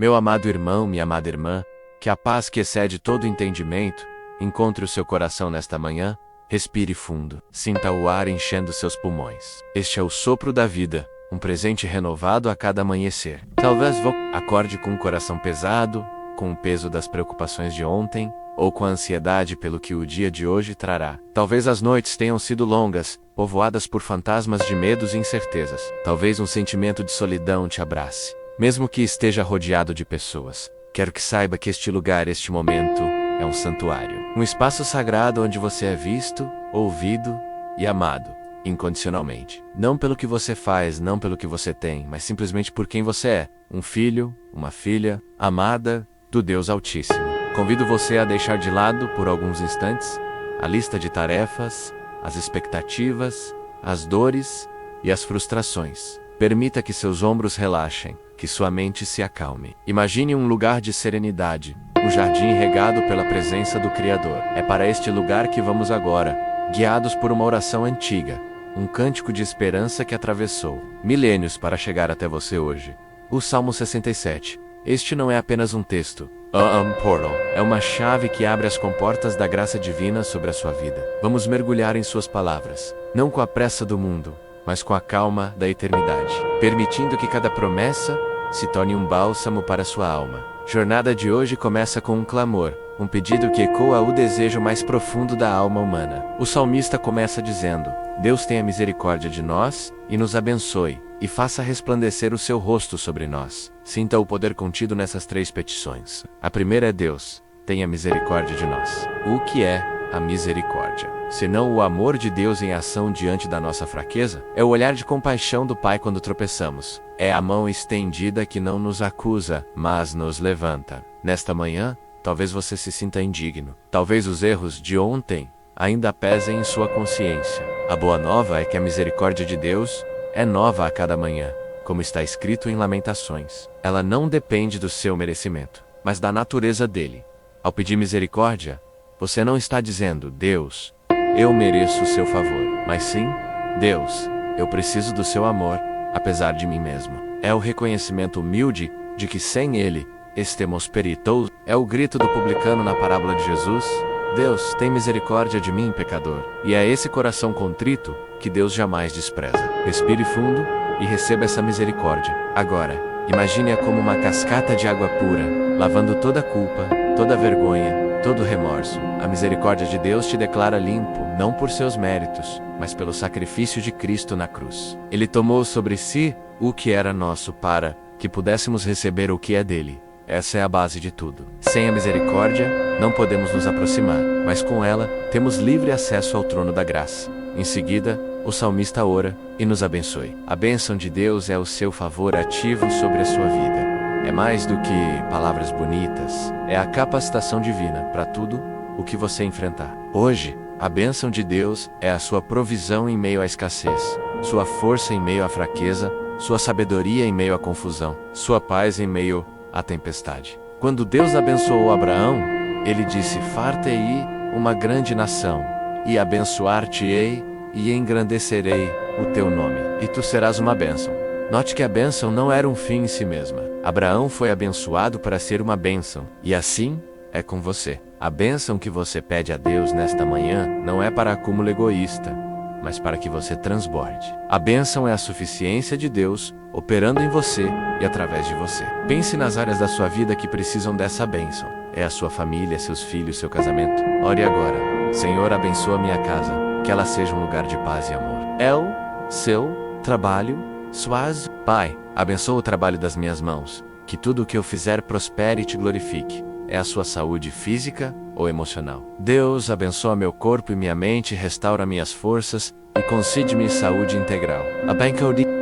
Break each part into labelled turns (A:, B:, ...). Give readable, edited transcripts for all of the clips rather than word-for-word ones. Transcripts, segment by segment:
A: Meu amado irmão, minha amada irmã, que a paz que excede todo entendimento encontre o seu coração nesta manhã. Respire fundo, sinta o ar enchendo seus pulmões. Este é o sopro da vida, um presente renovado a cada amanhecer. Talvez acorde com um coração pesado, com o peso das preocupações de ontem, ou com a ansiedade pelo que o dia de hoje trará. Talvez as noites tenham sido longas, povoadas por fantasmas de medos e incertezas. Talvez um sentimento de solidão te abrace, mesmo que esteja rodeado de pessoas. Quero que saiba que este lugar, este momento, é um santuário. Um espaço sagrado onde você é visto, ouvido e amado, incondicionalmente. Não pelo que você faz, não pelo que você tem, mas simplesmente por quem você é. Um filho, uma filha, amada do Deus Altíssimo. Convido você a deixar de lado, por alguns instantes, a lista de tarefas, as expectativas, as dores e as frustrações. Permita que seus ombros relaxem, que sua mente se acalme. Imagine um lugar de serenidade, um jardim regado pela presença do Criador. É para este lugar que vamos agora, guiados por uma oração antiga, um cântico de esperança que atravessou milênios para chegar até você hoje. O Salmo 67. Este não é apenas um texto. Portal. É uma chave que abre as comportas da graça divina sobre a sua vida. Vamos mergulhar em suas palavras, não com a pressa do mundo, mas com a calma da eternidade, permitindo que cada promessa se torne um bálsamo para sua alma. Jornada de hoje começa com um clamor, um pedido que ecoa o desejo mais profundo da alma humana. O salmista começa dizendo: Deus tenha misericórdia de nós e nos abençoe, e faça resplandecer o seu rosto sobre nós. Sinta o poder contido nessas três petições. A primeira é: Deus, tenha misericórdia de nós. O que é a misericórdia? Senão o amor de Deus em ação diante da nossa fraqueza? É o olhar de compaixão do Pai quando tropeçamos. É a mão estendida que não nos acusa, mas nos levanta. Nesta manhã, talvez você se sinta indigno. Talvez os erros de ontem ainda pesem em sua consciência. A boa nova é que a misericórdia de Deus é nova a cada manhã, como está escrito em Lamentações. Ela não depende do seu merecimento, mas da natureza dele. Ao pedir misericórdia, você não está dizendo: Deus, eu mereço o seu favor, mas sim: Deus, eu preciso do seu amor, apesar de mim mesmo. É o reconhecimento humilde de que sem ele estemos peritos. É o grito do publicano na parábola de Jesus: Deus, tem misericórdia de mim, pecador. E é esse coração contrito que Deus jamais despreza. Respire fundo e receba essa misericórdia. Agora, imagine-a como uma cascata de água pura, lavando toda a culpa, toda a vergonha, todo o remorso. A misericórdia de Deus te declara limpo, não por seus méritos, mas pelo sacrifício de Cristo na cruz. Ele tomou sobre si o que era nosso para que pudéssemos receber o que é dele. Essa é a base de tudo. Sem a misericórdia, não podemos nos aproximar, mas com ela, temos livre acesso ao trono da graça. Em seguida, o salmista ora: e nos abençoe. A bênção de Deus é o seu favor ativo sobre a sua vida. É mais do que palavras bonitas, é a capacitação divina para tudo o que você enfrentar. Hoje, a bênção de Deus é a sua provisão em meio à escassez, sua força em meio à fraqueza, sua sabedoria em meio à confusão, sua paz em meio à tempestade. Quando Deus abençoou Abraão, ele disse: far-te-ei uma grande nação, e abençoar-te-ei e engrandecerei o teu nome, e tu serás uma bênção. Note que a bênção não era um fim em si mesma. Abraão foi abençoado para ser uma bênção, e assim é com você. A bênção que você pede a Deus nesta manhã não é para acúmulo egoísta, mas para que você transborde. A bênção é a suficiência de Deus operando em você e através de você. Pense nas áreas da sua vida que precisam dessa bênção. É a sua família, seus filhos, seu casamento. Ore agora: Senhor, abençoa minha casa, que ela seja um lugar de paz e amor. É o seu trabalho, suas. Pai, abençoa o trabalho das minhas mãos, que tudo o que eu fizer prospere e te glorifique. É a sua saúde física ou emocional. Deus, abençoa meu corpo e minha mente, restaura minhas forças e concede-me saúde integral.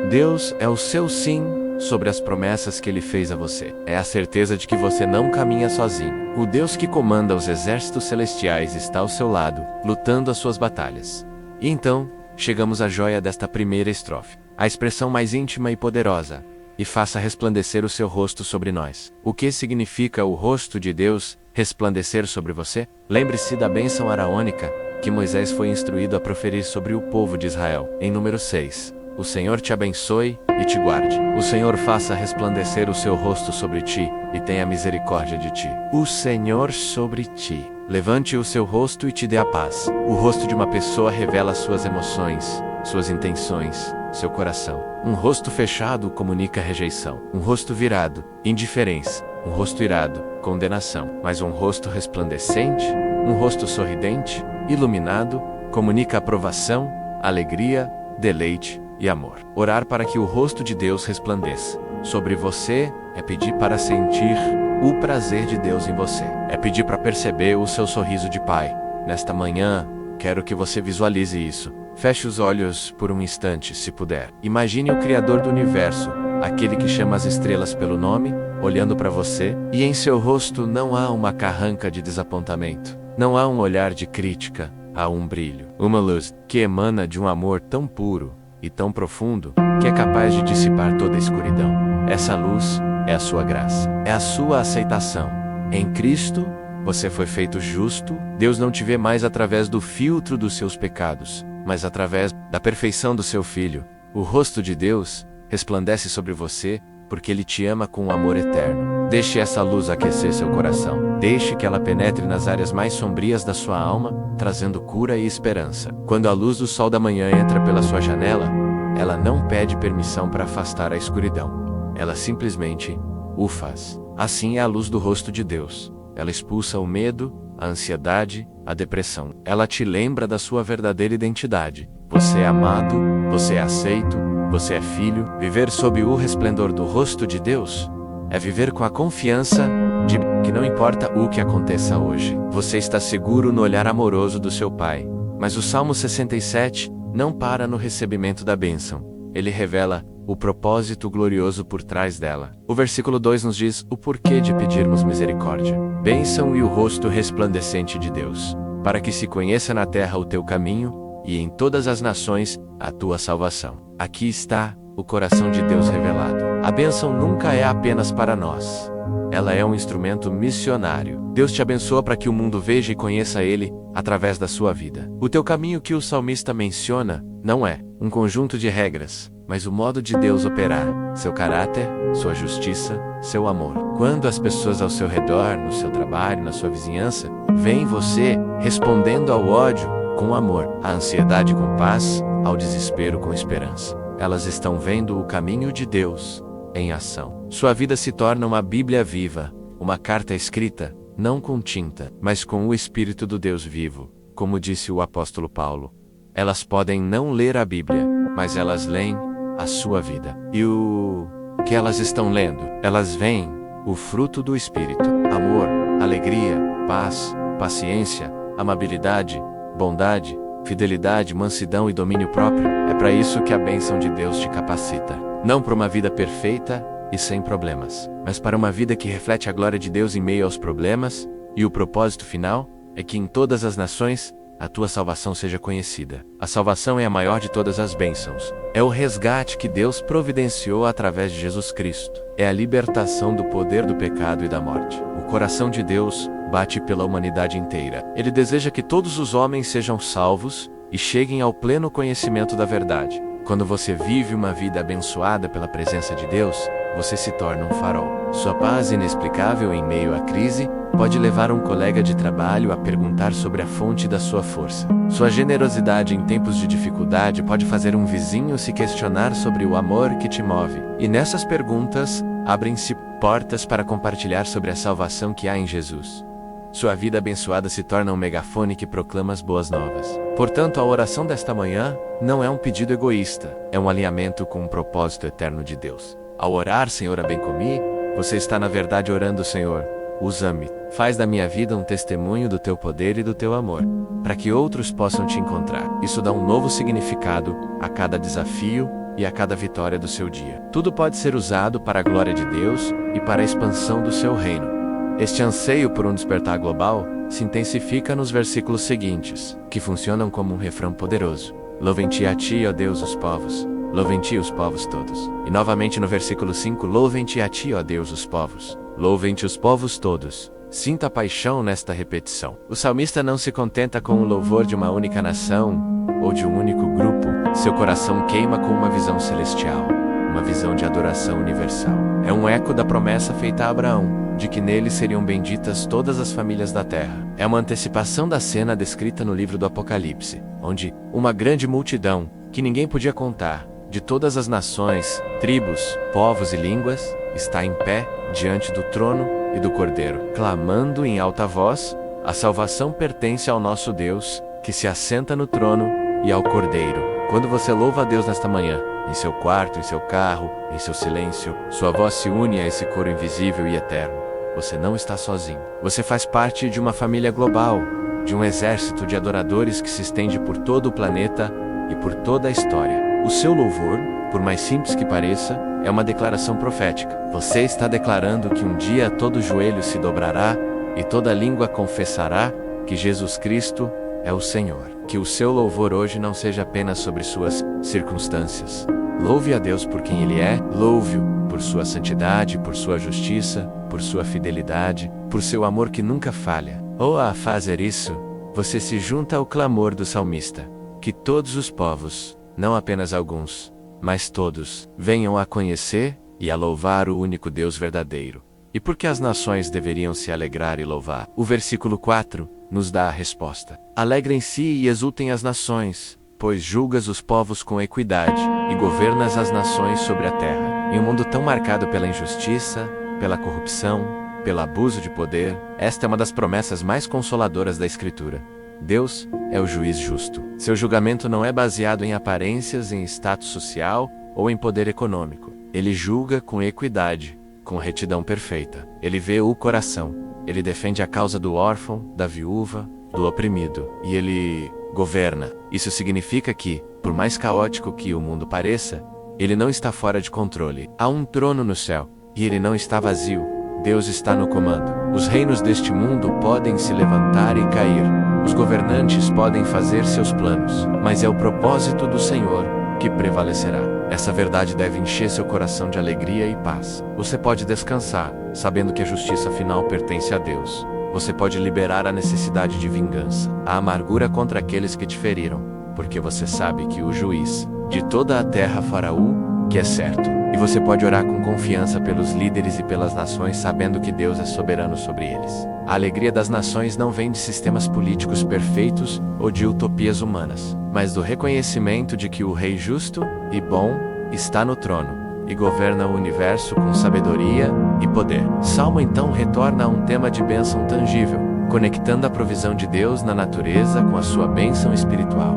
A: Deus é o seu sim sobre as promessas que Ele fez a você. É a certeza de que você não caminha sozinho. O Deus que comanda os exércitos celestiais está ao seu lado, lutando as suas batalhas. E então, chegamos à joia desta primeira estrofe, a expressão mais íntima e poderosa: e faça resplandecer o seu rosto sobre nós. O que significa o rosto de Deus resplandecer sobre você? Lembre-se da bênção araônica que Moisés foi instruído a proferir sobre o povo de Israel. Em Número 6, O Senhor te abençoe e te guarde. O Senhor faça resplandecer o seu rosto sobre ti e tenha misericórdia de ti. O Senhor sobre ti levante o seu rosto e te dê a paz. O rosto de uma pessoa revela suas emoções, suas intenções, seu coração. Um rosto fechado comunica rejeição. Um rosto virado, indiferença. Um rosto irado, condenação. Mas um rosto resplandecente, um rosto sorridente, iluminado, comunica aprovação, alegria, deleite e amor. Orar para que o rosto de Deus resplandeça sobre você é pedir para sentir o prazer de Deus em você. É pedir para perceber o seu sorriso de Pai. Nesta manhã, quero que você visualize isso. Feche os olhos por um instante, se puder. Imagine o Criador do Universo, aquele que chama as estrelas pelo nome, olhando para você, e em seu rosto não há uma carranca de desapontamento. Não há um olhar de crítica, há um brilho. Uma luz que emana de um amor tão puro e tão profundo que é capaz de dissipar toda a escuridão. Essa luz é a sua graça, é a sua aceitação. Em Cristo, você foi feito justo. Deus não te vê mais através do filtro dos seus pecados, mas através da perfeição do seu Filho. O rosto de Deus resplandece sobre você porque Ele te ama com um amor eterno. Deixe essa luz aquecer seu coração. Deixe que ela penetre nas áreas mais sombrias da sua alma, trazendo cura e esperança. Quando a luz do sol da manhã entra pela sua janela, ela não pede permissão para afastar a escuridão. Ela simplesmente o faz. Assim é a luz do rosto de Deus. Ela expulsa o medo, a ansiedade, a depressão. Ela te lembra da sua verdadeira identidade. Você é amado, você é aceito, você é filho. Viver sob o resplendor do rosto de Deus é viver com a confiança de que não importa o que aconteça hoje, você está seguro no olhar amoroso do seu Pai. Mas o Salmo 67 não para no recebimento da bênção. Ele revela o propósito glorioso por trás dela. O versículo 2 nos diz o porquê de pedirmos misericórdia. Bênção e o rosto resplandecente de Deus, para que se conheça na terra o teu caminho, e em todas as nações a tua salvação. Aqui está o coração de Deus revelado. A bênção nunca é apenas para nós. Ela é um instrumento missionário. Deus te abençoa para que o mundo veja e conheça Ele através da sua vida. O teu caminho que o salmista menciona não é um conjunto de regras, mas o modo de Deus operar, seu caráter, sua justiça, seu amor. Quando as pessoas ao seu redor, no seu trabalho, na sua vizinhança, veem você respondendo ao ódio com amor, à ansiedade com paz, ao desespero com esperança, elas estão vendo o caminho de Deus em ação. Sua vida se torna uma Bíblia viva, uma carta escrita, não com tinta, mas com o Espírito do Deus vivo, como disse o apóstolo Paulo. Elas podem não ler a Bíblia, mas elas leem a sua vida. E o que elas estão lendo? Elas veem o fruto do Espírito: amor, alegria, paz, paciência, amabilidade, bondade, fidelidade, mansidão e domínio próprio. É para isso que a bênção de Deus te capacita. Não para uma vida perfeita e sem problemas, mas para uma vida que reflete a glória de Deus em meio aos problemas, e o propósito final é que em todas as nações a tua salvação seja conhecida. A salvação é a maior de todas as bênçãos. É o resgate que Deus providenciou através de Jesus Cristo. É a libertação do poder do pecado e da morte. O coração de Deus bate pela humanidade inteira. Ele deseja que todos os homens sejam salvos e cheguem ao pleno conhecimento da verdade. Quando você vive uma vida abençoada pela presença de Deus, você se torna um farol. Sua paz inexplicável em meio à crise pode levar um colega de trabalho a perguntar sobre a fonte da sua força. Sua generosidade em tempos de dificuldade pode fazer um vizinho se questionar sobre o amor que te move. E nessas perguntas, abrem-se portas para compartilhar sobre a salvação que há em Jesus. Sua vida abençoada se torna um megafone que proclama as boas novas. Portanto, a oração desta manhã não é um pedido egoísta, é um alinhamento com o propósito eterno de Deus. Ao orar, Senhor, abençoe-me, você está na verdade orando, Senhor, usa-me, faz da minha vida um testemunho do teu poder e do teu amor, para que outros possam te encontrar. Isso dá um novo significado a cada desafio e a cada vitória do seu dia. Tudo pode ser usado para a glória de Deus e para a expansão do seu reino. Este anseio por um despertar global se intensifica nos versículos seguintes, que funcionam como um refrão poderoso. Louvem-te a ti, ó Deus, os povos. Louvem-te os povos todos. E novamente no versículo 5, louvem-te a ti, ó Deus, os povos. Louvem-te os povos todos. Sinta paixão nesta repetição. O salmista não se contenta com o louvor de uma única nação, ou de um único grupo, seu coração queima com uma visão celestial, uma visão de adoração universal. É um eco da promessa feita a Abraão, de que nele seriam benditas todas as famílias da terra. É uma antecipação da cena descrita no livro do Apocalipse, onde uma grande multidão, que ninguém podia contar, de todas as nações, tribos, povos e línguas, está em pé diante do trono e do Cordeiro, clamando em alta voz: a salvação pertence ao nosso Deus, que se assenta no trono, e ao Cordeiro. Quando você louva a Deus nesta manhã, em seu quarto, em seu carro, em seu silêncio, sua voz se une a esse coro invisível e eterno. Você não está sozinho. Você faz parte de uma família global, de um exército de adoradores que se estende por todo o planeta e por toda a história. O seu louvor, por mais simples que pareça, é uma declaração profética. Você está declarando que um dia todo joelho se dobrará e toda língua confessará que Jesus Cristo é o Senhor. Que o seu louvor hoje não seja apenas sobre suas circunstâncias. Louve a Deus por quem Ele é, louve-o por sua santidade, por sua justiça, por sua fidelidade, por seu amor que nunca falha. Ou a fazer isso, você se junta ao clamor do salmista: que todos os povos, não apenas alguns, mas todos, venham a conhecer e a louvar o único Deus verdadeiro. E por que as nações deveriam se alegrar e louvar? O versículo 4 nos dá a resposta. Alegrem-se e exultem as nações, pois julgas os povos com equidade e governas as nações sobre a terra. Em um mundo tão marcado pela injustiça, pela corrupção, pelo abuso de poder, esta é uma das promessas mais consoladoras da Escritura. Deus é o juiz justo. Seu julgamento não é baseado em aparências, em status social ou em poder econômico. Ele julga com equidade, com retidão perfeita. Ele vê o coração. Ele defende a causa do órfão, da viúva, do oprimido. E ele governa. Isso significa que, por mais caótico que o mundo pareça, ele não está fora de controle. Há um trono no céu, e ele não está vazio. Deus está no comando. Os reinos deste mundo podem se levantar e cair. Os governantes podem fazer seus planos, mas é o propósito do Senhor que prevalecerá. Essa verdade deve encher seu coração de alegria e paz. Você pode descansar, sabendo que a justiça final pertence a Deus. Você pode liberar a necessidade de vingança, a amargura contra aqueles que te feriram, porque você sabe que o juiz de toda a terra fará o que é certo. E você pode orar com confiança pelos líderes e pelas nações, sabendo que Deus é soberano sobre eles. A alegria das nações não vem de sistemas políticos perfeitos ou de utopias humanas, mas do reconhecimento de que o Rei justo e bom está no trono e governa o universo com sabedoria e poder. Salmo então retorna a um tema de bênção tangível, conectando a provisão de Deus na natureza com a sua bênção espiritual.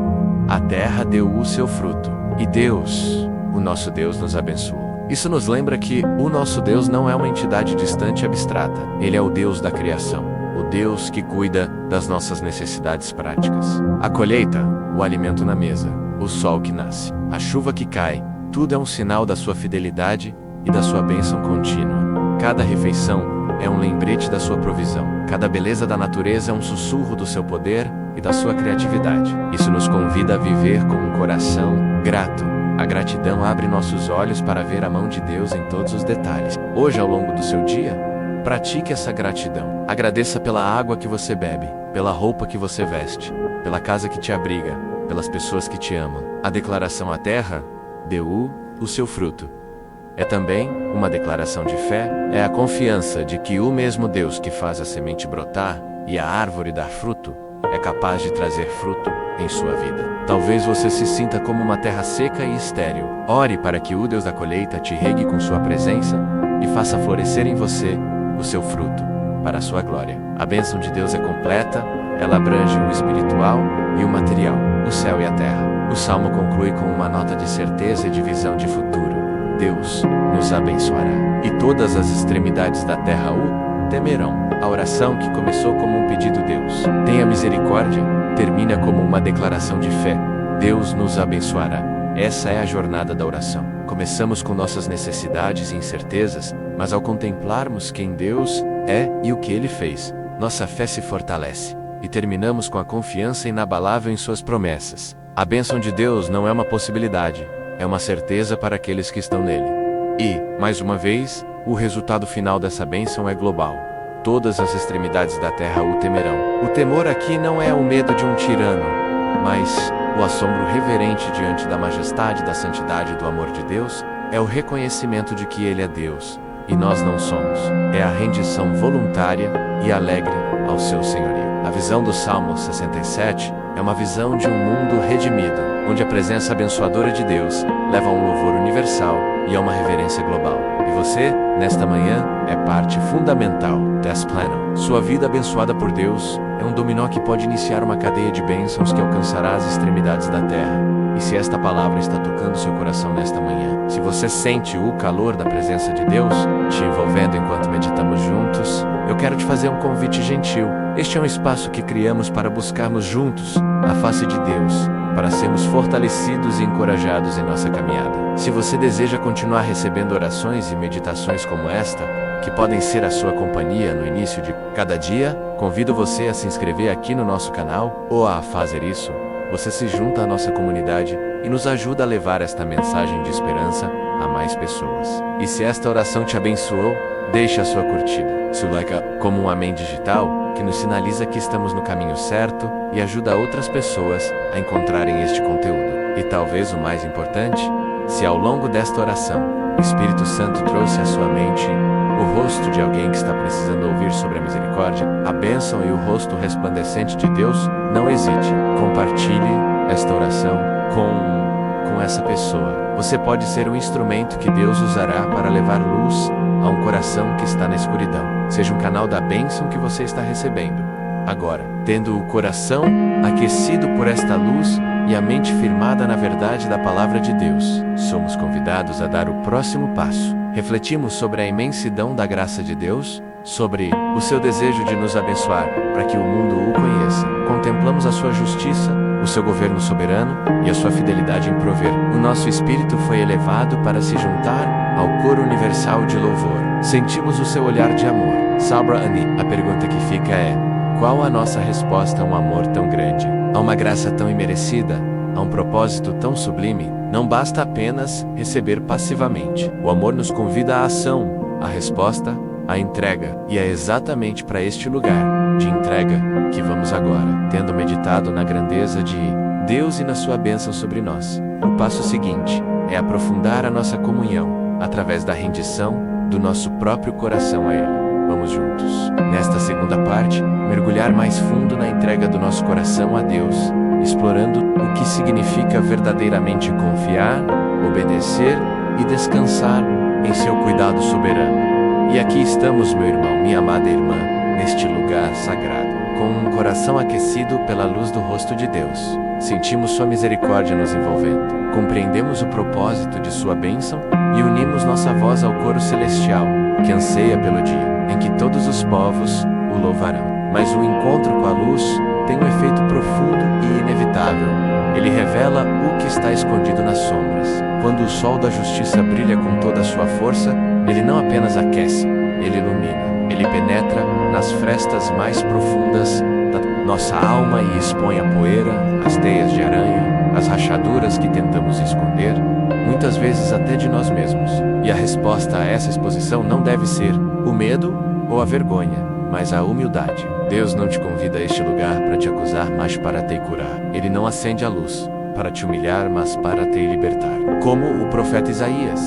A: A terra deu o seu fruto, e Deus, o nosso Deus, nos abençoou. Isso nos lembra que o nosso Deus não é uma entidade distante e abstrata. Ele é o Deus da criação, o Deus que cuida das nossas necessidades práticas. A colheita, o alimento na mesa, o sol que nasce, a chuva que cai, tudo é um sinal da sua fidelidade e da sua bênção contínua. Cada refeição é um lembrete da sua provisão. Cada beleza da natureza é um sussurro do seu poder e da sua criatividade. Isso nos convida a viver com um coração grato. A gratidão abre nossos olhos para ver a mão de Deus em todos os detalhes. Hoje, ao longo do seu dia, pratique essa gratidão. Agradeça pela água que você bebe, pela roupa que você veste, pela casa que te abriga, pelas pessoas que te amam. A declaração à terra deu o seu fruto. É também uma declaração de fé, é a confiança de que o mesmo Deus que faz a semente brotar e a árvore dar fruto, é capaz de trazer fruto em sua vida. Talvez você se sinta como uma terra seca e estéril. Ore para que o Deus da colheita te regue com sua presença e faça florescer em você o seu fruto, para a sua glória. A bênção de Deus é completa, ela abrange o espiritual e o material, o céu e a terra. O Salmo conclui com uma nota de certeza e de visão de futuro. Deus nos abençoará, e todas as extremidades da terra o temerão. A oração que começou como um pedido a Deus, tenha misericórdia, termina como uma declaração de fé. Deus nos abençoará. Essa é a jornada da oração. Começamos com nossas necessidades e incertezas, mas ao contemplarmos quem Deus é e o que Ele fez, nossa fé se fortalece. E terminamos com a confiança inabalável em suas promessas. A bênção de Deus não é uma possibilidade, é uma certeza para aqueles que estão nele. E, mais uma vez, o resultado final dessa bênção é global. Todas as extremidades da terra o temerão. O temor aqui não é o medo de um tirano, mas O assombro reverente diante da majestade, da santidade e do amor de Deus é o reconhecimento de que Ele é Deus e nós não somos. É a rendição voluntária e alegre ao seu senhorio. A visão do Salmo 67 é uma visão de um mundo redimido, onde a presença abençoadora de Deus leva a um louvor universal e a uma reverência global. E você, nesta manhã, é parte fundamental desse plano. Sua vida abençoada por Deus é um dominó que pode iniciar uma cadeia de bênçãos que alcançará as extremidades da terra. E se esta palavra está tocando seu coração nesta manhã, se você sente o calor da presença de Deus te envolvendo enquanto meditamos juntos, eu quero te fazer um convite gentil. Este é um espaço que criamos para buscarmos juntos a face de Deus, para sermos fortalecidos e encorajados em nossa caminhada. Se você deseja continuar recebendo orações e meditações como esta, que podem ser a sua companhia no início de cada dia, convido você a se inscrever aqui no nosso canal, ou a fazer isso, você se junta à nossa comunidade e nos ajuda a levar esta mensagem de esperança a mais pessoas. E se esta oração te abençoou, deixe a sua curtida. Seu like como um amém digital, que nos sinaliza que estamos no caminho certo e ajuda outras pessoas a encontrarem este conteúdo. E talvez o mais importante, se ao longo desta oração, o Espírito Santo trouxe à sua mente o rosto de alguém que está precisando ouvir sobre a misericórdia, a bênção e o rosto resplandecente de Deus, não hesite, compartilhe esta oração com essa pessoa. Você pode ser o instrumento que Deus usará para levar luz a um coração que está na escuridão. Seja um canal da bênção que você está recebendo. Agora, tendo o coração aquecido por esta luz e a mente firmada na verdade da palavra de Deus, somos convidados a dar o próximo passo. Refletimos sobre a imensidão da graça de Deus, sobre o seu desejo de nos abençoar para que o mundo o conheça. Contemplamos a sua justiça, o seu governo soberano e a sua fidelidade em prover. O nosso espírito foi elevado para se juntar ao coro universal de louvor. Sentimos o seu olhar de amor. Sabra Ani, a pergunta que fica é: qual a nossa resposta a um amor tão grande? A uma graça tão imerecida? A um propósito tão sublime? Não basta apenas receber passivamente. O amor nos convida à ação, à resposta, à entrega. E é exatamente para este lugar de entrega que vamos agora, tendo meditado na grandeza de Deus e na sua bênção sobre nós. O passo seguinte é aprofundar a nossa comunhão através da rendição do nosso próprio coração a Ele. Vamos juntos, nesta segunda parte, mergulhar mais fundo na entrega do nosso coração a Deus, explorando o que significa verdadeiramente confiar, obedecer e descansar em seu cuidado soberano. E aqui estamos, meu irmão, minha amada irmã, neste lugar sagrado, com um coração aquecido pela luz do rosto de Deus. Sentimos sua misericórdia nos envolvendo, compreendemos o propósito de sua bênção e unimos nossa voz ao coro celestial, que anseia pelo dia em que todos os povos o louvarão. Mas o encontro com a luz tem um efeito profundo e inevitável. Ele revela o que está escondido nas sombras. Quando o sol da justiça brilha com toda a sua força, ele não apenas aquece, ele ilumina. Ele penetra nas frestas mais profundas da nossa alma e expõe a poeira, as teias de aranha, as rachaduras que tentamos esconder, muitas vezes até de nós mesmos. E a resposta a essa exposição não deve ser o medo ou a vergonha, mas a humildade. Deus não te convida a este lugar para te acusar, mas para te curar. Ele não acende a luz para te humilhar, mas para te libertar. Como o profeta Isaías,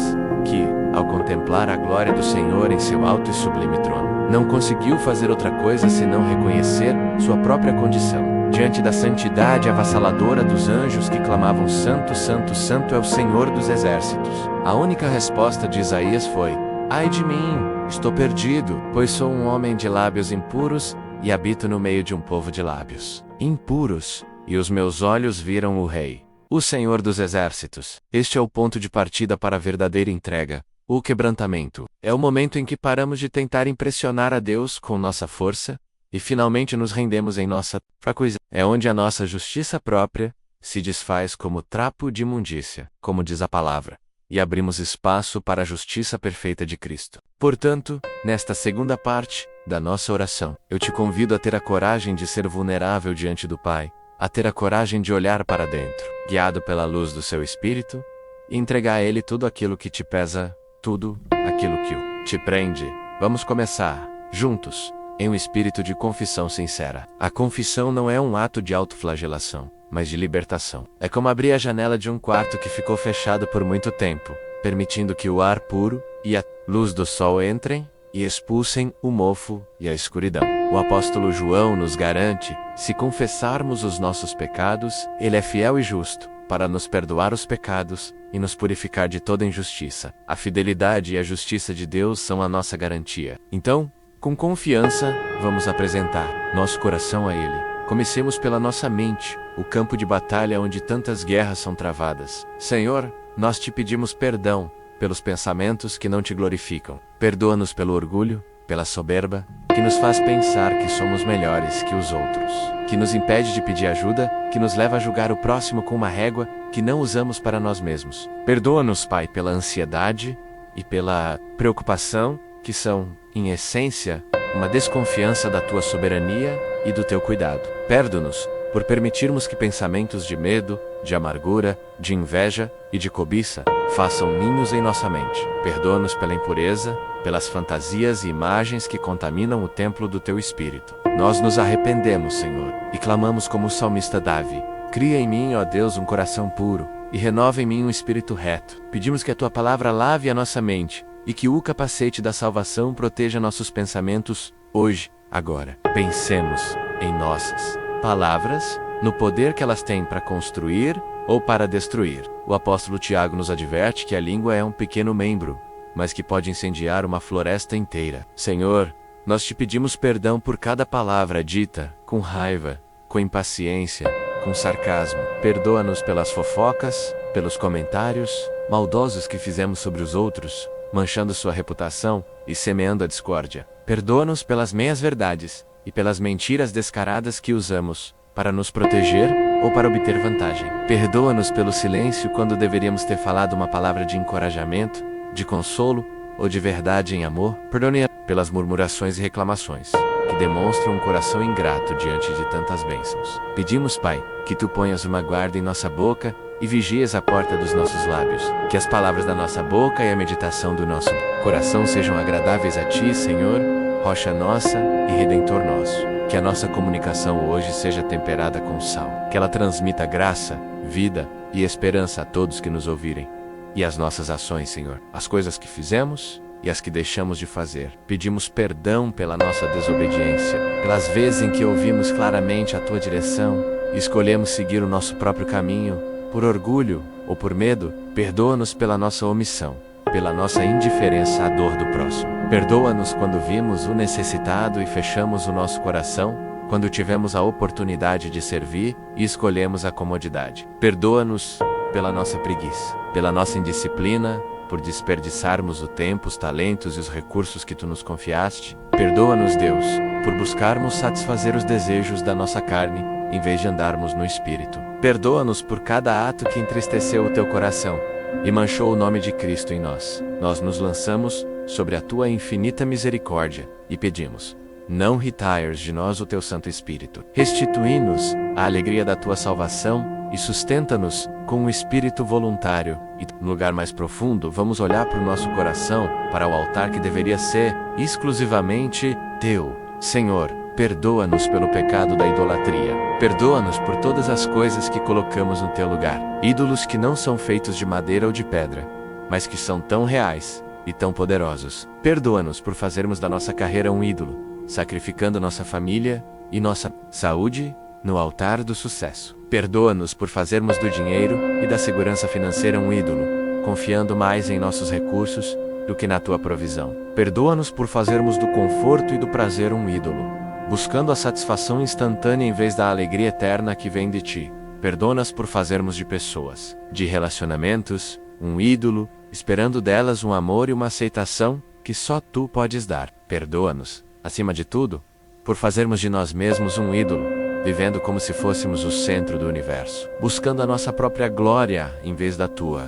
A: que, ao contemplar a glória do Senhor em seu alto e sublime trono, não conseguiu fazer outra coisa senão reconhecer sua própria condição. Diante da santidade avassaladora dos anjos que clamavam: Santo, Santo, Santo é o Senhor dos exércitos. A única resposta de Isaías foi: ai de mim, estou perdido, pois sou um homem de lábios impuros e habito no meio de um povo de lábios impuros, e os meus olhos viram o Rei, o Senhor dos exércitos. Este é o ponto de partida para a verdadeira entrega, o quebrantamento. É o momento em que paramos de tentar impressionar a Deus com nossa força e finalmente nos rendemos em nossa fraqueza. É onde a nossa justiça própria se desfaz como trapo de imundícia, como diz a palavra, e abrimos espaço para a justiça perfeita de Cristo. Portanto, nesta segunda parte da nossa oração, eu te convido a ter a coragem de ser vulnerável diante do Pai, a ter a coragem de olhar para dentro, guiado pela luz do seu Espírito, e entregar a Ele tudo aquilo que te pesa, tudo aquilo que te prende. Vamos começar, juntos, em um espírito de confissão sincera. A confissão não é um ato de autoflagelação, mas de libertação. É como abrir a janela de um quarto que ficou fechado por muito tempo, permitindo que o ar puro e a luz do sol entrem e expulsem o mofo e a escuridão. O apóstolo João nos garante: se confessarmos os nossos pecados, ele é fiel e justo para nos perdoar os pecados e nos purificar de toda injustiça. A fidelidade e a justiça de Deus são a nossa garantia. Então, com confiança, vamos apresentar nosso coração a Ele. Comecemos pela nossa mente, o campo de batalha onde tantas guerras são travadas. Senhor, nós te pedimos perdão pelos pensamentos que não te glorificam. Perdoa-nos pelo orgulho, pela soberba, que nos faz pensar que somos melhores que os outros, que nos impede de pedir ajuda, que nos leva a julgar o próximo com uma régua que não usamos para nós mesmos. Perdoa-nos, Pai, pela ansiedade e pela preocupação, que são, em essência, uma desconfiança da tua soberania e do teu cuidado. Perdoa-nos por permitirmos que pensamentos de medo, de amargura, de inveja e de cobiça façam ninhos em nossa mente. Perdoa-nos pela impureza, pelas fantasias e imagens que contaminam o templo do teu Espírito. Nós nos arrependemos, Senhor, e clamamos como o salmista Davi: cria em mim, ó Deus, um coração puro, e renova em mim um espírito reto. Pedimos que a tua palavra lave a nossa mente, e que o capacete da salvação proteja nossos pensamentos, hoje, agora. Pensemos em nossas palavras, no poder que elas têm para construir ou para destruir. O apóstolo Tiago nos adverte que a língua é um pequeno membro, mas que pode incendiar uma floresta inteira. Senhor, nós te pedimos perdão por cada palavra dita com raiva, com impaciência, com sarcasmo. Perdoa-nos pelas fofocas, pelos comentários maldosos que fizemos sobre os outros, manchando sua reputação e semeando a discórdia. Perdoa-nos pelas meias-verdades e pelas mentiras descaradas que usamos para nos proteger ou para obter vantagem. Perdoa-nos pelo silêncio quando deveríamos ter falado uma palavra de encorajamento, de consolo ou de verdade em amor. Perdoa-nos pelas murmurações e reclamações, que demonstram um coração ingrato diante de tantas bênçãos. Pedimos, Pai, que tu ponhas uma guarda em nossa boca e vigias a porta dos nossos lábios, que as palavras da nossa boca e a meditação do nosso coração sejam agradáveis a ti, Senhor, rocha nossa e redentor nosso. Que a nossa comunicação hoje seja temperada com sal, que ela transmita graça, vida e esperança a todos que nos ouvirem. E as nossas ações, Senhor, as coisas que fizemos e as que deixamos de fazer. Pedimos perdão pela nossa desobediência, pelas vezes em que ouvimos claramente a tua direção e escolhemos seguir o nosso próprio caminho, por orgulho ou por medo. Perdoa-nos pela nossa omissão, pela nossa indiferença à dor do próximo. Perdoa-nos quando vimos o necessitado e fechamos o nosso coração, quando tivemos a oportunidade de servir e escolhemos a comodidade. Perdoa-nos pela nossa preguiça, pela nossa indisciplina, por desperdiçarmos o tempo, os talentos e os recursos que tu nos confiaste. Perdoa-nos, Deus, por buscarmos satisfazer os desejos da nossa carne, em vez de andarmos no Espírito. Perdoa-nos por cada ato que entristeceu o teu coração e manchou o nome de Cristo em nós. Nós nos lançamos sobre a tua infinita misericórdia e pedimos: não retires de nós o teu Santo Espírito. Restitui-nos a alegria da tua salvação e sustenta-nos com um espírito voluntário. E no lugar mais profundo, vamos olhar para o nosso coração, para o altar que deveria ser exclusivamente teu. Senhor, perdoa-nos pelo pecado da idolatria. Perdoa-nos por todas as coisas que colocamos no teu lugar. Ídolos que não são feitos de madeira ou de pedra, mas que são tão reais e tão poderosos. Perdoa-nos por fazermos da nossa carreira um ídolo, sacrificando nossa família e nossa saúde no altar do sucesso. Perdoa-nos por fazermos do dinheiro e da segurança financeira um ídolo, confiando mais em nossos recursos do que na tua provisão. Perdoa-nos por fazermos do conforto e do prazer um ídolo, buscando a satisfação instantânea em vez da alegria eterna que vem de ti. Perdoa-nos por fazermos de pessoas, de relacionamentos, um ídolo, esperando delas um amor e uma aceitação que só tu podes dar. Perdoa-nos, acima de tudo, por fazermos de nós mesmos um ídolo, vivendo como se fôssemos o centro do universo, buscando a nossa própria glória em vez da tua.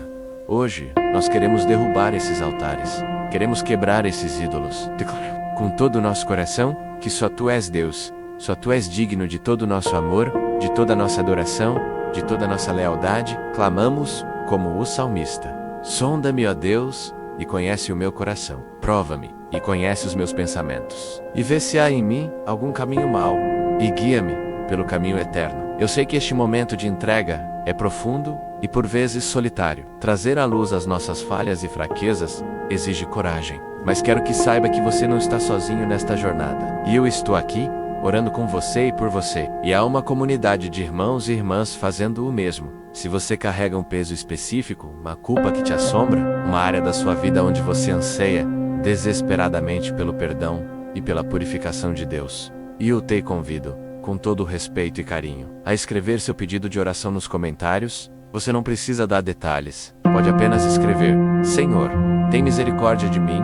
A: Hoje, nós queremos derrubar esses altares, queremos quebrar esses ídolos. Declaro com todo o nosso coração que só tu és Deus, só tu és digno de todo o nosso amor, de toda a nossa adoração, de toda a nossa lealdade. Clamamos como o salmista: sonda-me, ó Deus, e conhece o meu coração. Prova-me e conhece os meus pensamentos. E vê se há em mim algum caminho mau, e guia-me pelo caminho eterno. Eu sei que este momento de entrega é profundo e por vezes solitário. Trazer à luz as nossas falhas e fraquezas exige coragem. Mas quero que saiba que você não está sozinho nesta jornada. E eu estou aqui, orando com você e por você. E há uma comunidade de irmãos e irmãs fazendo o mesmo. Se você carrega um peso específico, uma culpa que te assombra, uma área da sua vida onde você anseia desesperadamente pelo perdão e pela purificação de Deus, e eu te convido, com todo o respeito e carinho, a escrever seu pedido de oração nos comentários. Você não precisa dar detalhes, pode apenas escrever: Senhor, tem misericórdia de mim,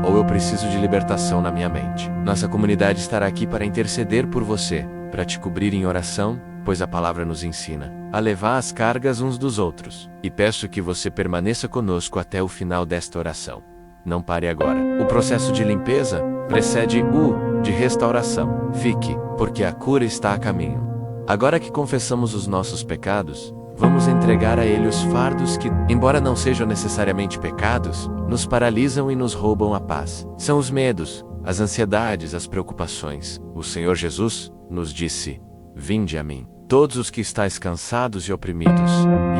A: ou eu preciso de libertação na minha mente. Nossa comunidade estará aqui para interceder por você, para te cobrir em oração, pois a palavra nos ensina a levar as cargas uns dos outros. E peço que você permaneça conosco até o final desta oração. Não pare agora. O processo de limpeza precede o de restauração. Fique, porque a cura está a caminho. Agora que confessamos os nossos pecados, vamos entregar a Ele os fardos que, embora não sejam necessariamente pecados, nos paralisam e nos roubam a paz. São os medos, as ansiedades, as preocupações. O Senhor Jesus nos disse: Vinde a mim, todos os que estáis cansados e oprimidos,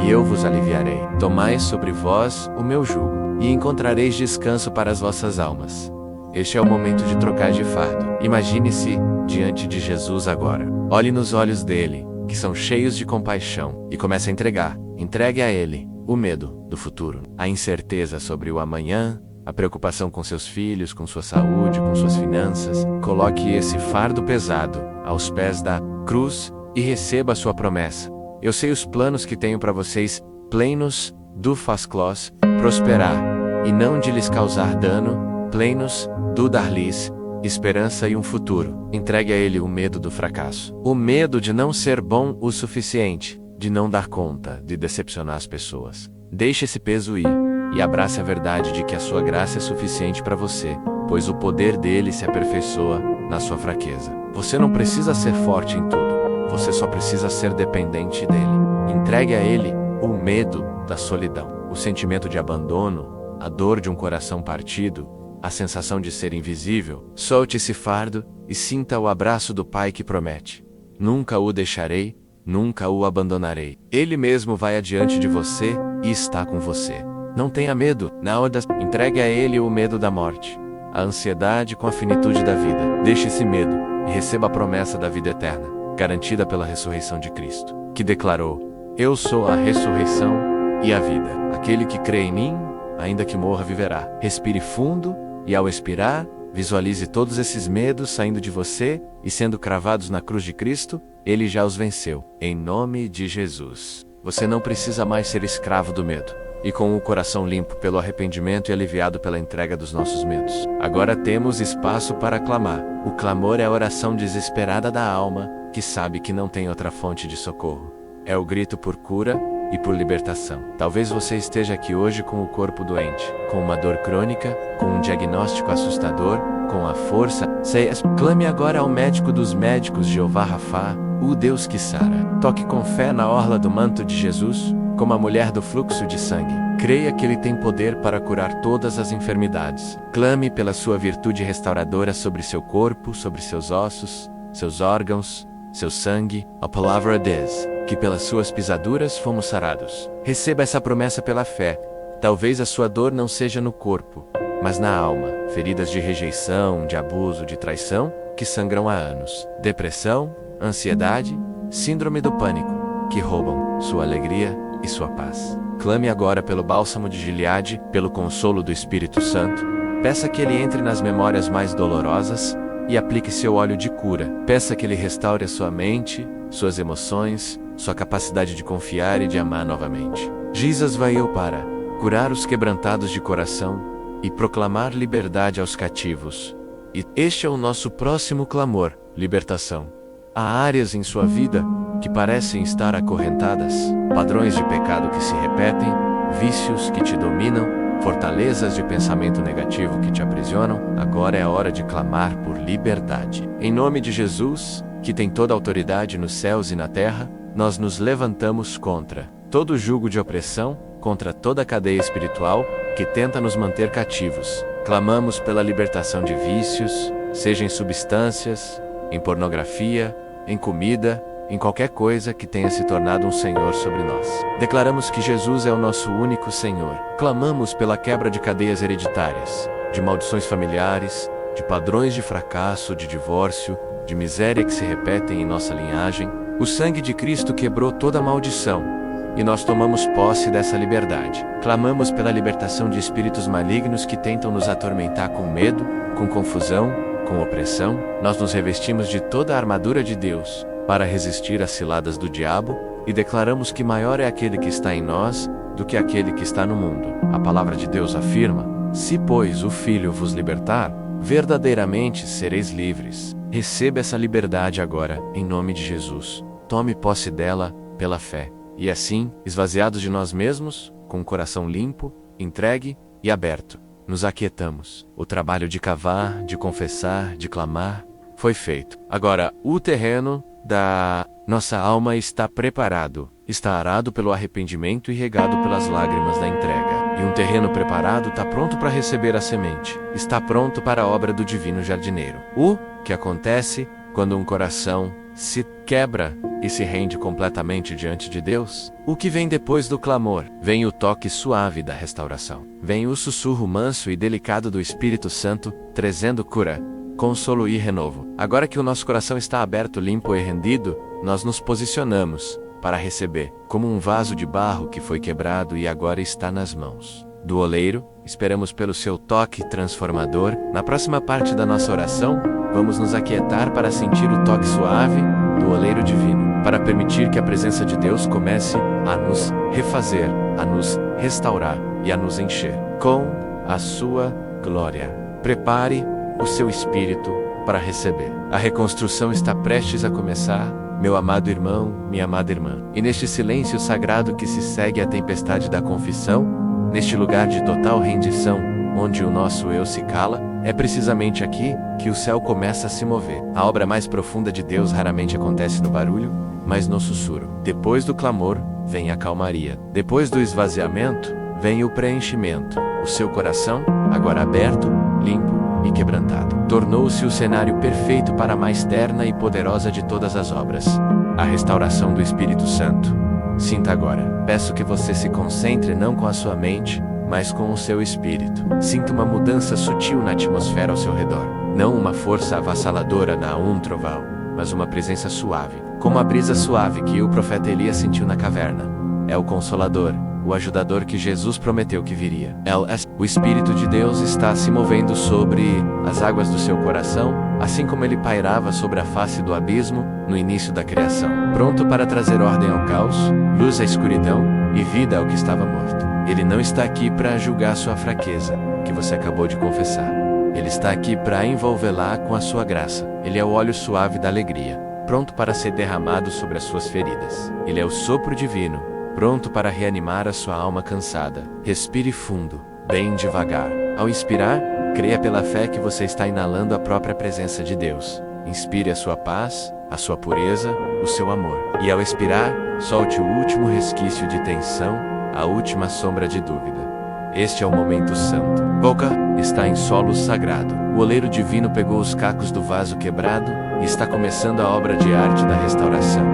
A: e eu vos aliviarei. Tomai sobre vós o meu jugo, e encontrareis descanso para as vossas almas. Este é o momento de trocar de fardo. Imagine-se diante de Jesus agora. Olhe nos olhos dele, que são cheios de compaixão, e comece a entregar. Entregue a ele o medo do futuro, a incerteza sobre o amanhã, a preocupação com seus filhos, com sua saúde, com suas finanças. Coloque esse fardo pesado aos pés da cruz e receba a sua promessa. Eu sei os planos que tenho para vocês, plenos do faz-clós prosperar, e não de lhes causar dano, plenos do dar-lhes esperança e um futuro. Entregue a ele o medo do fracasso, o medo de não ser bom o suficiente, de não dar conta, de decepcionar as pessoas. Deixe esse peso ir, e abrace a verdade de que a sua graça é suficiente para você, pois o poder dele se aperfeiçoa na sua fraqueza. Você não precisa ser forte em tudo, você só precisa ser dependente dele. Entregue a ele o medo da solidão, o sentimento de abandono, a dor de um coração partido, a sensação de ser invisível. Solte esse fardo e sinta o abraço do Pai que promete: Nunca o deixarei, nunca o abandonarei. Ele mesmo vai adiante de você e está com você. Não tenha medo. Entregue a ele o medo da morte, a ansiedade com a finitude da vida. Deixe esse medo e receba a promessa da vida eterna, garantida pela ressurreição de Cristo, que declarou: Eu sou a ressurreição e a vida. Aquele que crê em mim, ainda que morra, viverá. Respire fundo e, ao expirar, visualize todos esses medos saindo de você e sendo cravados na cruz de Cristo. Ele já os venceu. Em nome de Jesus. Você não precisa mais ser escravo do medo. E com o coração limpo pelo arrependimento e aliviado pela entrega dos nossos medos, agora temos espaço para clamar. O clamor é a oração desesperada da alma, que sabe que não tem outra fonte de socorro. É o grito por cura e por libertação. Talvez você esteja aqui hoje com o corpo doente, com uma dor crônica, com um diagnóstico assustador, com a força. Clame agora ao médico dos médicos, Jeová Rafá, o Deus que sara. Toque com fé na orla do manto de Jesus, como a mulher do fluxo de sangue. Creia que Ele tem poder para curar todas as enfermidades. Clame pela sua virtude restauradora sobre seu corpo, sobre seus ossos, seus órgãos, seu sangue. A palavra diz que pelas suas pisaduras fomos sarados. Receba essa promessa pela fé. Talvez a sua dor não seja no corpo, mas na alma. Feridas de rejeição, de abuso, de traição, que sangram há anos. Depressão, ansiedade, síndrome do pânico, que roubam sua alegria e sua paz. Clame agora pelo bálsamo de Gileade, pelo consolo do Espírito Santo. Peça que Ele entre nas memórias mais dolorosas e aplique seu óleo de cura. Peça que Ele restaure a sua mente, suas emoções, sua capacidade de confiar e de amar novamente. Jesus veio para curar os quebrantados de coração e proclamar liberdade aos cativos. E este é o nosso próximo clamor: libertação. Há áreas em sua vida que parecem estar acorrentadas, padrões de pecado que se repetem, vícios que te dominam, fortalezas de pensamento negativo que te aprisionam. Agora é a hora de clamar por liberdade. Em nome de Jesus, que tem toda a autoridade nos céus e na terra, nós nos levantamos contra todo jugo de opressão, contra toda cadeia espiritual que tenta nos manter cativos. Clamamos pela libertação de vícios, seja em substâncias, em pornografia, em comida, em qualquer coisa que tenha se tornado um senhor sobre nós. Declaramos que Jesus é o nosso único Senhor. Clamamos pela quebra de cadeias hereditárias, de maldições familiares, de padrões de fracasso, de divórcio, de miséria que se repetem em nossa linhagem. O sangue de Cristo quebrou toda maldição, e nós tomamos posse dessa liberdade. Clamamos pela libertação de espíritos malignos que tentam nos atormentar com medo, com confusão, com opressão. Nós nos revestimos de toda a armadura de Deus para resistir às ciladas do diabo, e declaramos que maior é aquele que está em nós do que aquele que está no mundo. A palavra de Deus afirma: se, pois, o Filho vos libertar, verdadeiramente sereis livres. Receba essa liberdade agora, em nome de Jesus. Tome posse dela pela fé. E assim, esvaziados de nós mesmos, com o coração limpo, entregue e aberto, nos aquietamos. O trabalho de cavar, de confessar, de clamar, foi feito. Agora, o terreno da nossa alma está preparado, está arado pelo arrependimento e regado pelas lágrimas da entrega. E um terreno preparado está pronto para receber a semente, está pronto para a obra do divino jardineiro. O que acontece quando um coração se quebra e se rende completamente diante de Deus? O que vem depois do clamor? Vem o toque suave da restauração. Vem o sussurro manso e delicado do Espírito Santo, trazendo cura, consolo e renovo. Agora que o nosso coração está aberto, limpo e rendido, nós nos posicionamos para receber, como um vaso de barro que foi quebrado e agora está nas mãos do oleiro. Esperamos pelo seu toque transformador. Na próxima parte da nossa oração, vamos nos aquietar para sentir o toque suave do oleiro divino, para permitir que a presença de Deus comece a nos refazer, a nos restaurar e a nos encher com a sua glória. Prepare o seu espírito para receber. A reconstrução está prestes a começar, meu amado irmão, minha amada irmã. E neste silêncio sagrado que se segue à tempestade da confissão, neste lugar de total rendição, onde o nosso eu se cala, é precisamente aqui que o céu começa a se mover. A obra mais profunda de Deus raramente acontece no barulho, mas no sussurro. Depois do clamor, vem a calmaria. Depois do esvaziamento, vem o preenchimento. O seu coração, agora aberto, limpo e quebrantado, tornou-se o cenário perfeito para a mais terna e poderosa de todas as obras, a restauração do Espírito Santo. Sinta agora. Peço que você se concentre não com a sua mente, mas com o seu espírito. Sinta uma mudança sutil na atmosfera ao seu redor. Não uma força avassaladora na trovão, mas uma presença suave, como a brisa suave que o profeta Elias sentiu na caverna. É o Consolador, o ajudador que Jesus prometeu que viria. O Espírito de Deus está se movendo sobre as águas do seu coração, assim como ele pairava sobre a face do abismo no início da criação, pronto para trazer ordem ao caos, luz à escuridão e vida ao que estava morto. Ele não está aqui para julgar sua fraqueza, que você acabou de confessar. Ele está aqui para envolvê-la com a sua graça. Ele é o óleo suave da alegria, pronto para ser derramado sobre as suas feridas. Ele é o sopro divino, pronto para reanimar a sua alma cansada. Respire fundo, bem devagar. Ao inspirar, creia pela fé que você está inalando a própria presença de Deus. Inspire a sua paz, a sua pureza, o seu amor. E ao expirar, solte o último resquício de tensão, a última sombra de dúvida. Este é o momento santo. Boca está em solo sagrado. O oleiro divino pegou os cacos do vaso quebrado e está começando a obra de arte da restauração.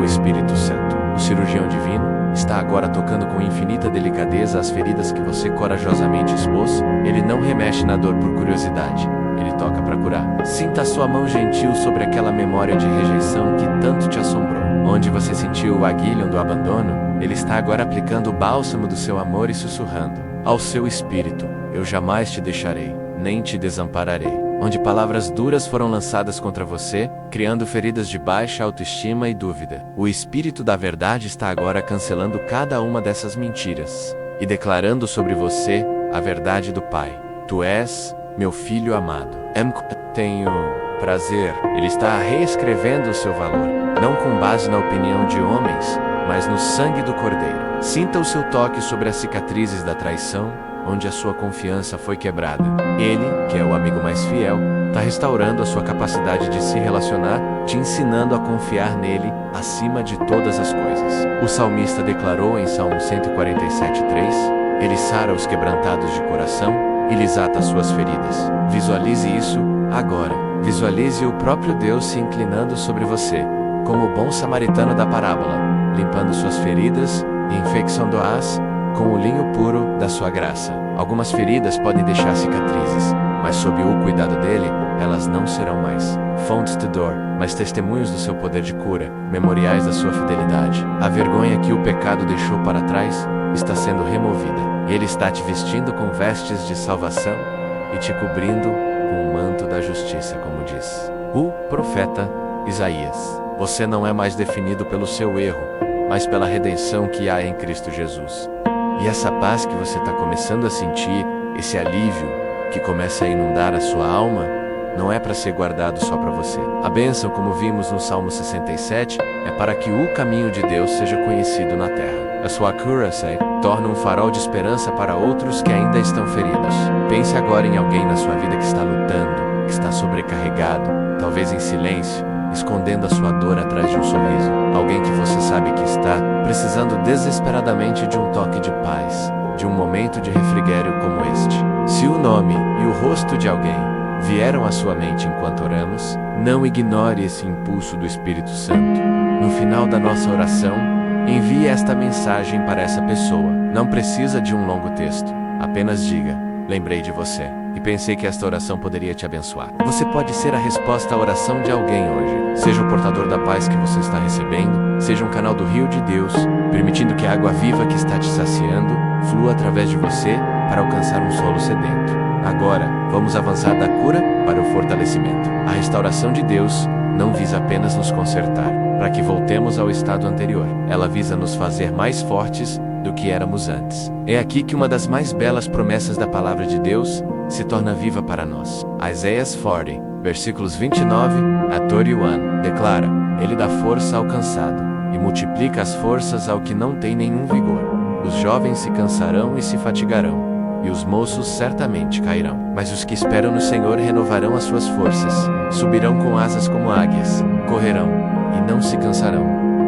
A: O Espírito Santo, o cirurgião divino, está agora tocando com infinita delicadeza as feridas que você corajosamente expôs. Ele não remexe na dor por curiosidade. Ele toca para curar. Sinta a sua mão gentil sobre aquela memória de rejeição que tanto te assombrou. Onde você sentiu o aguilhão do abandono, ele está agora aplicando o bálsamo do seu amor e sussurrando ao seu espírito: eu jamais te deixarei, nem te desampararei. Onde palavras duras foram lançadas contra você, criando feridas de baixa autoestima e dúvida, o Espírito da Verdade está agora cancelando cada uma dessas mentiras e declarando sobre você a verdade do Pai. Tu és meu filho amado. Tenho prazer. Ele está reescrevendo o seu valor, não com base na opinião de homens, mas no sangue do Cordeiro. Sinta o seu toque sobre as cicatrizes da traição, onde a sua confiança foi quebrada. Ele, que é o amigo mais fiel, está restaurando a sua capacidade de se relacionar, te ensinando a confiar nele acima de todas as coisas. O salmista declarou em Salmo 147:3, ele sara os quebrantados de coração e lhes ata as suas feridas. Visualize isso agora. Visualize o próprio Deus se inclinando sobre você, como o bom samaritano da parábola, limpando suas feridas e infeccionando-as com o linho puro da sua graça. Algumas feridas podem deixar cicatrizes, mas sob o cuidado dele, elas não serão mais fontes de dor, mas testemunhos do seu poder de cura, memoriais da sua fidelidade. A vergonha que o pecado deixou para trás está sendo removida. Ele está te vestindo com vestes de salvação e te cobrindo com o manto da justiça, como diz o profeta Isaías. Você não é mais definido pelo seu erro, mas pela redenção que há em Cristo Jesus. E essa paz que você está começando a sentir, esse alívio que começa a inundar a sua alma, não é para ser guardado só para você. A bênção, como vimos no Salmo 67, é para que o caminho de Deus seja conhecido na terra. A sua cura se torna um farol de esperança para outros que ainda estão feridos. Pense agora em alguém na sua vida que está lutando, que está sobrecarregado, talvez em silêncio, escondendo a sua dor atrás de um sorriso. Alguém que você sabe que está precisando desesperadamente de um toque de paz, de um momento de refrigério como este. Se o nome e o rosto de alguém vieram à sua mente enquanto oramos, não ignore esse impulso do Espírito Santo. No final da nossa oração, envie esta mensagem para essa pessoa. Não precisa de um longo texto. Apenas diga: lembrei de você e pensei que esta oração poderia te abençoar. Você pode ser a resposta à oração de alguém hoje. Seja o portador da paz que você está recebendo, seja um canal do rio de Deus, permitindo que a água viva que está te saciando flua através de você para alcançar um solo sedento. Agora, vamos avançar da cura para o fortalecimento. A restauração de Deus não visa apenas nos consertar, para que voltemos ao estado anterior. Ela visa nos fazer mais fortes do que éramos antes. É aqui que uma das mais belas promessas da palavra de Deus se torna viva para nós. Isaías 40, versículos 29 a 31, declara: Ele dá força ao cansado e multiplica as forças ao que não tem nenhum vigor. Os jovens se cansarão e se fatigarão, e os moços certamente cairão. Mas os que esperam no Senhor renovarão as suas forças, subirão com asas como águias, correrão e não se cansarão,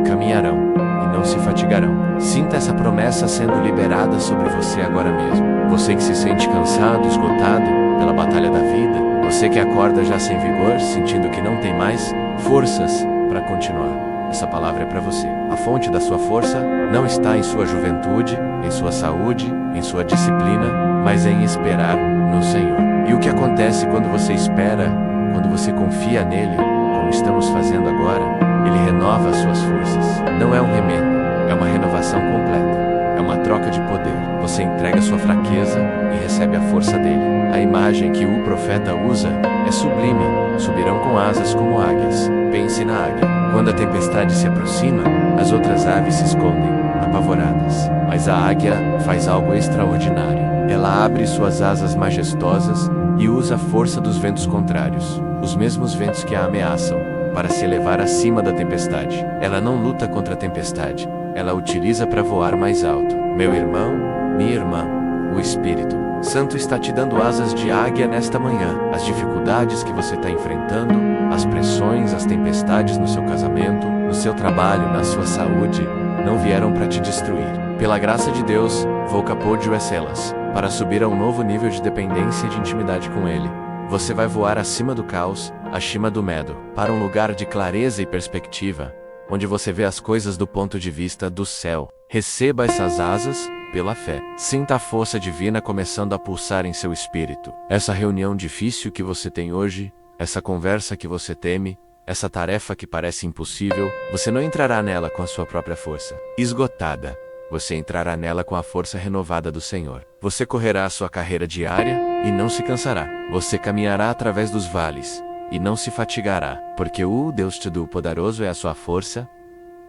A: caminharão e não se fatigarão. Sinta essa promessa sendo liberada sobre você agora mesmo. Você que se sente cansado, esgotado pela batalha da vida, você que acorda já sem vigor, sentindo que não tem mais forças para continuar. Essa palavra é para você. A fonte da sua força não está em sua juventude, em sua saúde, em sua disciplina, mas em esperar no Senhor. E o que acontece quando você espera, quando você confia nele, como estamos fazendo agora? Ele renova as suas forças. Não é um remendo, é uma renovação completa. É uma troca de poder. Você entrega sua fraqueza e recebe a força dele. A imagem que o profeta usa é sublime. Subirão com asas como águias. Pense na águia. Quando a tempestade se aproxima, as outras aves se escondem, apavoradas. Mas a águia faz algo extraordinário. Ela abre suas asas majestosas e usa a força dos ventos contrários, os mesmos ventos que a ameaçam, para se elevar acima da tempestade. Ela não luta contra a tempestade, ela a utiliza para voar mais alto. Meu irmão, minha irmã, o Espírito Santo está te dando asas de águia nesta manhã. As dificuldades que você está enfrentando, as pressões, as tempestades no seu casamento, no seu trabalho, na sua saúde, não vieram para te destruir. Pela graça de Deus, vou capô-las para subir a um novo nível de dependência e de intimidade com Ele. Você vai voar acima do caos, acima do medo, para um lugar de clareza e perspectiva, onde você vê as coisas do ponto de vista do céu. Receba essas asas pela fé. Sinta a força divina começando a pulsar em seu espírito. Essa reunião difícil que você tem hoje, essa conversa que você teme, essa tarefa que parece impossível, você não entrará nela com a sua própria força esgotada. Você entrará nela com a força renovada do Senhor. Você correrá a sua carreira diária e não se cansará. Você caminhará através dos vales e não se fatigará, porque o Deus Todo-Poderoso é a sua força.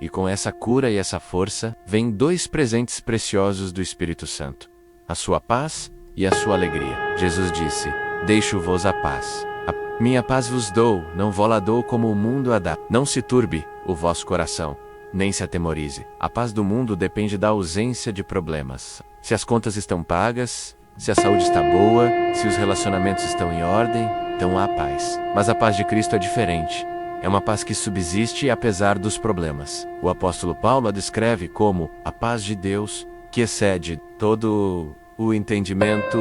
A: E com essa cura e essa força, vem dois presentes preciosos do Espírito Santo: a sua paz e a sua alegria. Jesus disse: Deixo-vos a paz. A minha paz vos dou, não vou-la dou como o mundo a dá. Não se turbe o vosso coração, nem se atemorize. A paz do mundo depende da ausência de problemas. Se as contas estão pagas, se a saúde está boa, se os relacionamentos estão em ordem, então há paz. Mas a paz de Cristo é diferente. É uma paz que subsiste apesar dos problemas. O apóstolo Paulo a descreve como a paz de Deus, que excede todo O entendimento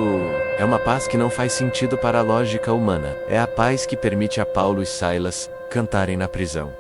A: é uma paz que não faz sentido para a lógica humana. É a paz que permite a Paulo e Silas cantarem na prisão.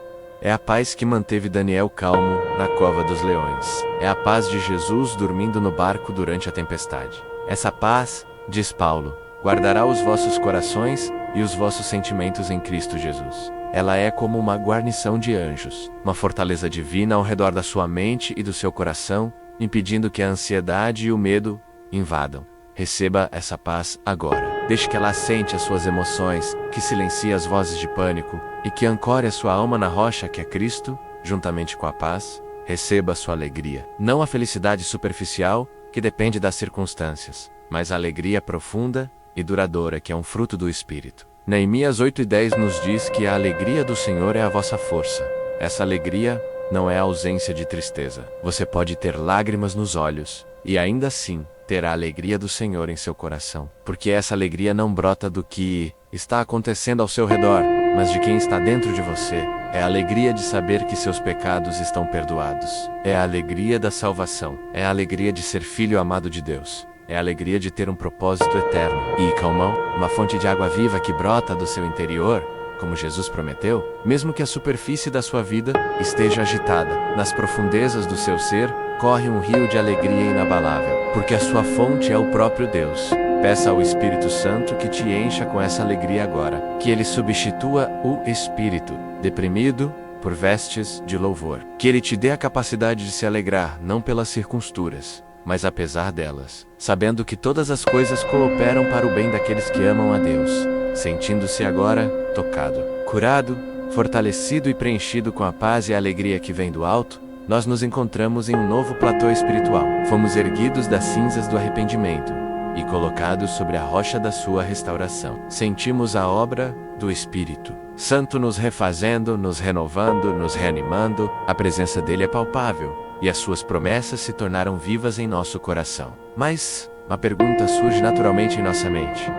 A: É a paz que manteve Daniel calmo na cova dos leões. É a paz de Jesus dormindo no barco durante a tempestade. Essa paz, diz Paulo, guardará os vossos corações e os vossos sentimentos em Cristo Jesus. Ela é como uma guarnição de anjos, uma fortaleza divina ao redor da sua mente e do seu coração, impedindo que a ansiedade e o medo invadam. Receba essa paz agora. Deixe que ela assente as suas emoções, que silencie as vozes de pânico e que ancore a sua alma na rocha que é Cristo, juntamente com a paz. Receba a sua alegria. Não a felicidade superficial, que depende das circunstâncias, mas a alegria profunda e duradoura que é um fruto do Espírito. Neemias 8:10 nos diz que a alegria do Senhor é a vossa força. Essa alegria não é a ausência de tristeza. Você pode ter lágrimas nos olhos e ainda assim ter a alegria do Senhor em seu coração, porque essa alegria não brota do que está acontecendo ao seu redor, mas de quem está dentro de você. É a alegria de saber que seus pecados estão perdoados. É a alegria da salvação. É a alegria de ser filho amado de Deus. É a alegria de ter um propósito eterno. E, calmão, uma fonte de água viva que brota do seu interior, como Jesus prometeu, mesmo que a superfície da sua vida esteja agitada, nas profundezas do seu ser, corre um rio de alegria inabalável, porque a sua fonte é o próprio Deus. Peça ao Espírito Santo que te encha com essa alegria agora, que ele substitua o espírito deprimido por vestes de louvor. Que ele te dê a capacidade de se alegrar, não pelas circunstâncias, mas apesar delas, sabendo que todas as coisas cooperam para o bem daqueles que amam a Deus, sentindo-se agora tocado, curado, fortalecido e preenchido com a paz e a alegria que vem do alto. Nós nos encontramos em um novo platô espiritual. Fomos erguidos das cinzas do arrependimento e colocados sobre a rocha da sua restauração. Sentimos a obra do Espírito Santo nos refazendo, nos renovando, nos reanimando. A presença dele é palpável e as suas promessas se tornaram vivas em nosso coração. Mas uma pergunta surge naturalmente em nossa mente: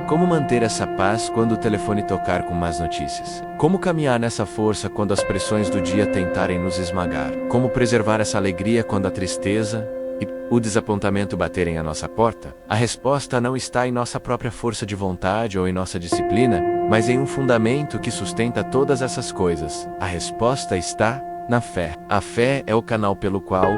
A: como manter essa paz quando o telefone tocar com más notícias? Como caminhar nessa força quando as pressões do dia tentarem nos esmagar? Como preservar essa alegria quando a tristeza e o desapontamento baterem à nossa porta? A resposta não está em nossa própria força de vontade ou em nossa disciplina, mas em um fundamento que sustenta todas essas coisas. A resposta está na fé. A fé é o canal pelo qual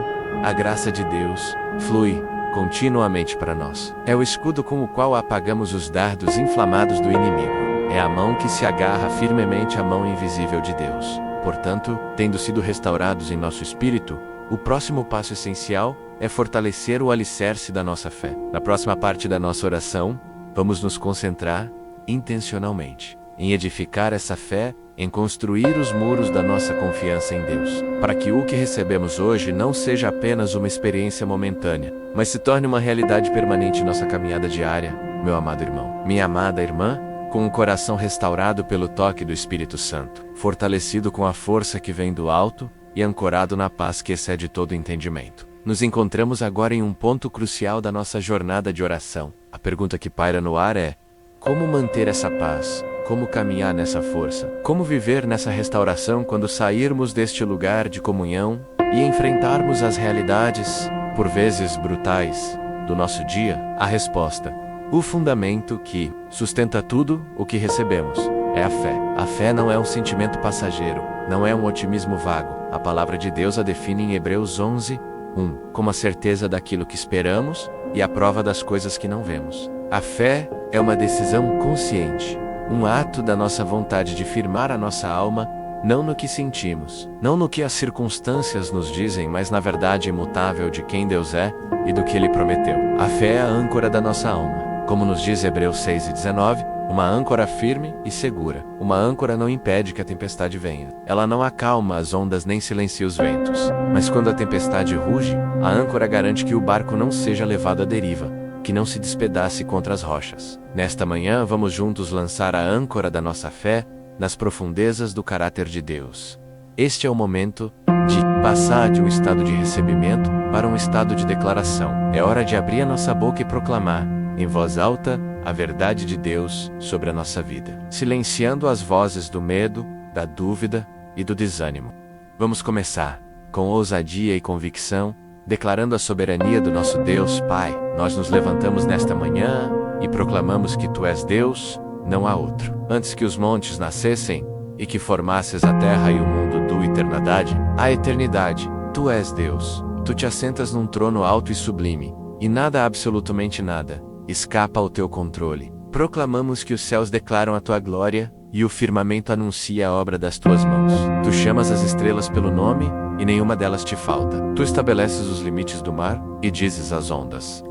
A: a graça de Deus flui continuamente para nós. É o escudo com o qual apagamos os dardos inflamados do inimigo. É a mão que se agarra firmemente à mão invisível de Deus. Portanto, tendo sido restaurados em nosso espírito, o próximo passo essencial é fortalecer o alicerce da nossa fé. Na próxima parte da nossa oração, vamos nos concentrar intencionalmente em edificar essa fé, em construir os muros da nossa confiança em Deus, para que o que recebemos hoje não seja apenas uma experiência momentânea, mas se torne uma realidade permanente em nossa caminhada diária. Meu amado irmão, minha amada irmã, com o coração restaurado pelo toque do Espírito Santo, fortalecido com a força que vem do alto e ancorado na paz que excede todo entendimento. Nos encontramos agora em um ponto crucial da nossa jornada de oração. A pergunta que paira no ar é: como manter essa paz? Como caminhar nessa força? Como viver nessa restauração quando sairmos deste lugar de comunhão e enfrentarmos as realidades, por vezes brutais, do nosso dia? A resposta, o fundamento que sustenta tudo o que recebemos, é a fé. A fé não é um sentimento passageiro, não é um otimismo vago. A palavra de Deus a define em Hebreus 11:1, como a certeza daquilo que esperamos e a prova das coisas que não vemos. A fé é uma decisão consciente, um ato da nossa vontade de firmar a nossa alma, não no que sentimos, não no que as circunstâncias nos dizem, mas na verdade imutável de quem Deus é e do que Ele prometeu. A fé é a âncora da nossa alma. Como nos diz Hebreus 6:19, uma âncora firme e segura. Uma âncora não impede que a tempestade venha. Ela não acalma as ondas nem silencia os ventos. Mas quando a tempestade ruge, a âncora garante que o barco não seja levado à deriva, que não se despedace contra as rochas. Nesta manhã, vamos juntos lançar a âncora da nossa fé nas profundezas do caráter de Deus. Este é o momento de passar de um estado de recebimento para um estado de declaração. É hora de abrir a nossa boca e proclamar, em voz alta, a verdade de Deus sobre a nossa vida, silenciando as vozes do medo, da dúvida e do desânimo. Vamos começar, com ousadia e convicção, declarando a soberania do nosso Deus Pai, Nós nos levantamos nesta manhã e proclamamos que Tu és Deus, não há outro. Antes que os montes nascessem e que formasses a terra e o mundo do eternidade, a eternidade, Tu és Deus. Tu te assentas num trono alto e sublime, e nada, absolutamente nada, escapa ao Teu controle. Proclamamos que os céus declaram a Tua glória, e o firmamento anuncia a obra das Tuas mãos. Tu chamas as estrelas pelo nome, e nenhuma delas te falta. Tu estabeleces os limites do mar, e dizes às ondas: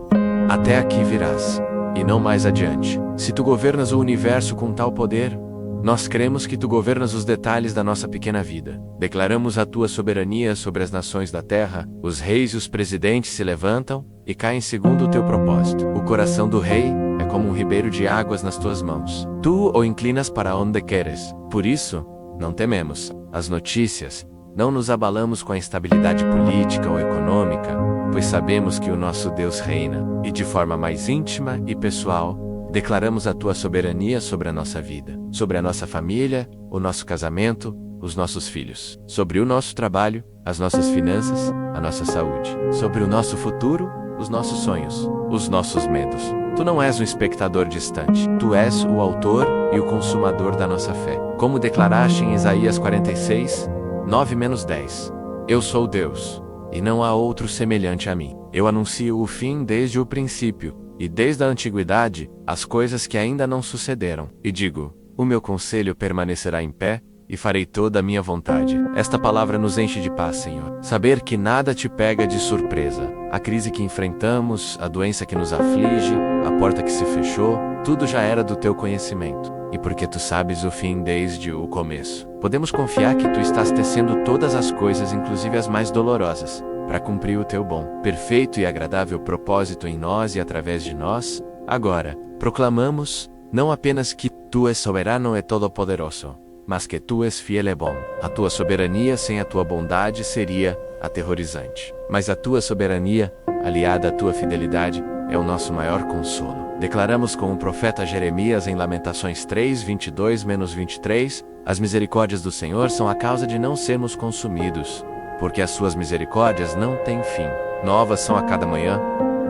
A: até aqui virás, e não mais adiante. Se Tu governas o universo com tal poder, nós cremos que Tu governas os detalhes da nossa pequena vida. Declaramos a Tua soberania sobre as nações da terra, os reis e os presidentes se levantam e caem segundo o Teu propósito. O coração do rei é como um ribeiro de águas nas Tuas mãos. Tu o inclinas para onde queres. Por isso, não tememos as notícias, não nos abalamos com a instabilidade política ou econômica, pois sabemos que o nosso Deus reina, e de forma mais íntima e pessoal, declaramos a Tua soberania sobre a nossa vida, sobre a nossa família, o nosso casamento, os nossos filhos, sobre o nosso trabalho, as nossas finanças, a nossa saúde, sobre o nosso futuro, os nossos sonhos, os nossos medos. Tu não és um espectador distante, Tu és o autor e o consumador da nossa fé. Como declaraste em Isaías 46, 9-10. Eu sou Deus, e não há outro semelhante a mim. Eu anuncio o fim desde o princípio, e desde a antiguidade, as coisas que ainda não sucederam. E digo, o meu conselho permanecerá em pé, e farei toda a minha vontade. Esta palavra nos enche de paz, Senhor. Saber que nada te pega de surpresa. A crise que enfrentamos, a doença que nos aflige, a porta que se fechou, tudo já era do Teu conhecimento. E porque Tu sabes o fim desde o começo, podemos confiar que Tu estás tecendo todas as coisas, inclusive as mais dolorosas, para cumprir o Teu bom, perfeito e agradável propósito em nós e através de nós. Agora, proclamamos, não apenas que Tu és soberano e todo-poderoso, mas que Tu és fiel e bom. A Tua soberania sem a Tua bondade seria aterrorizante. Mas a Tua soberania, aliada à Tua fidelidade, é o nosso maior consolo. Declaramos com o profeta Jeremias em Lamentações 3, 22-23, as misericórdias do Senhor são a causa de não sermos consumidos, porque as Suas misericórdias não têm fim. Novas são a cada manhã,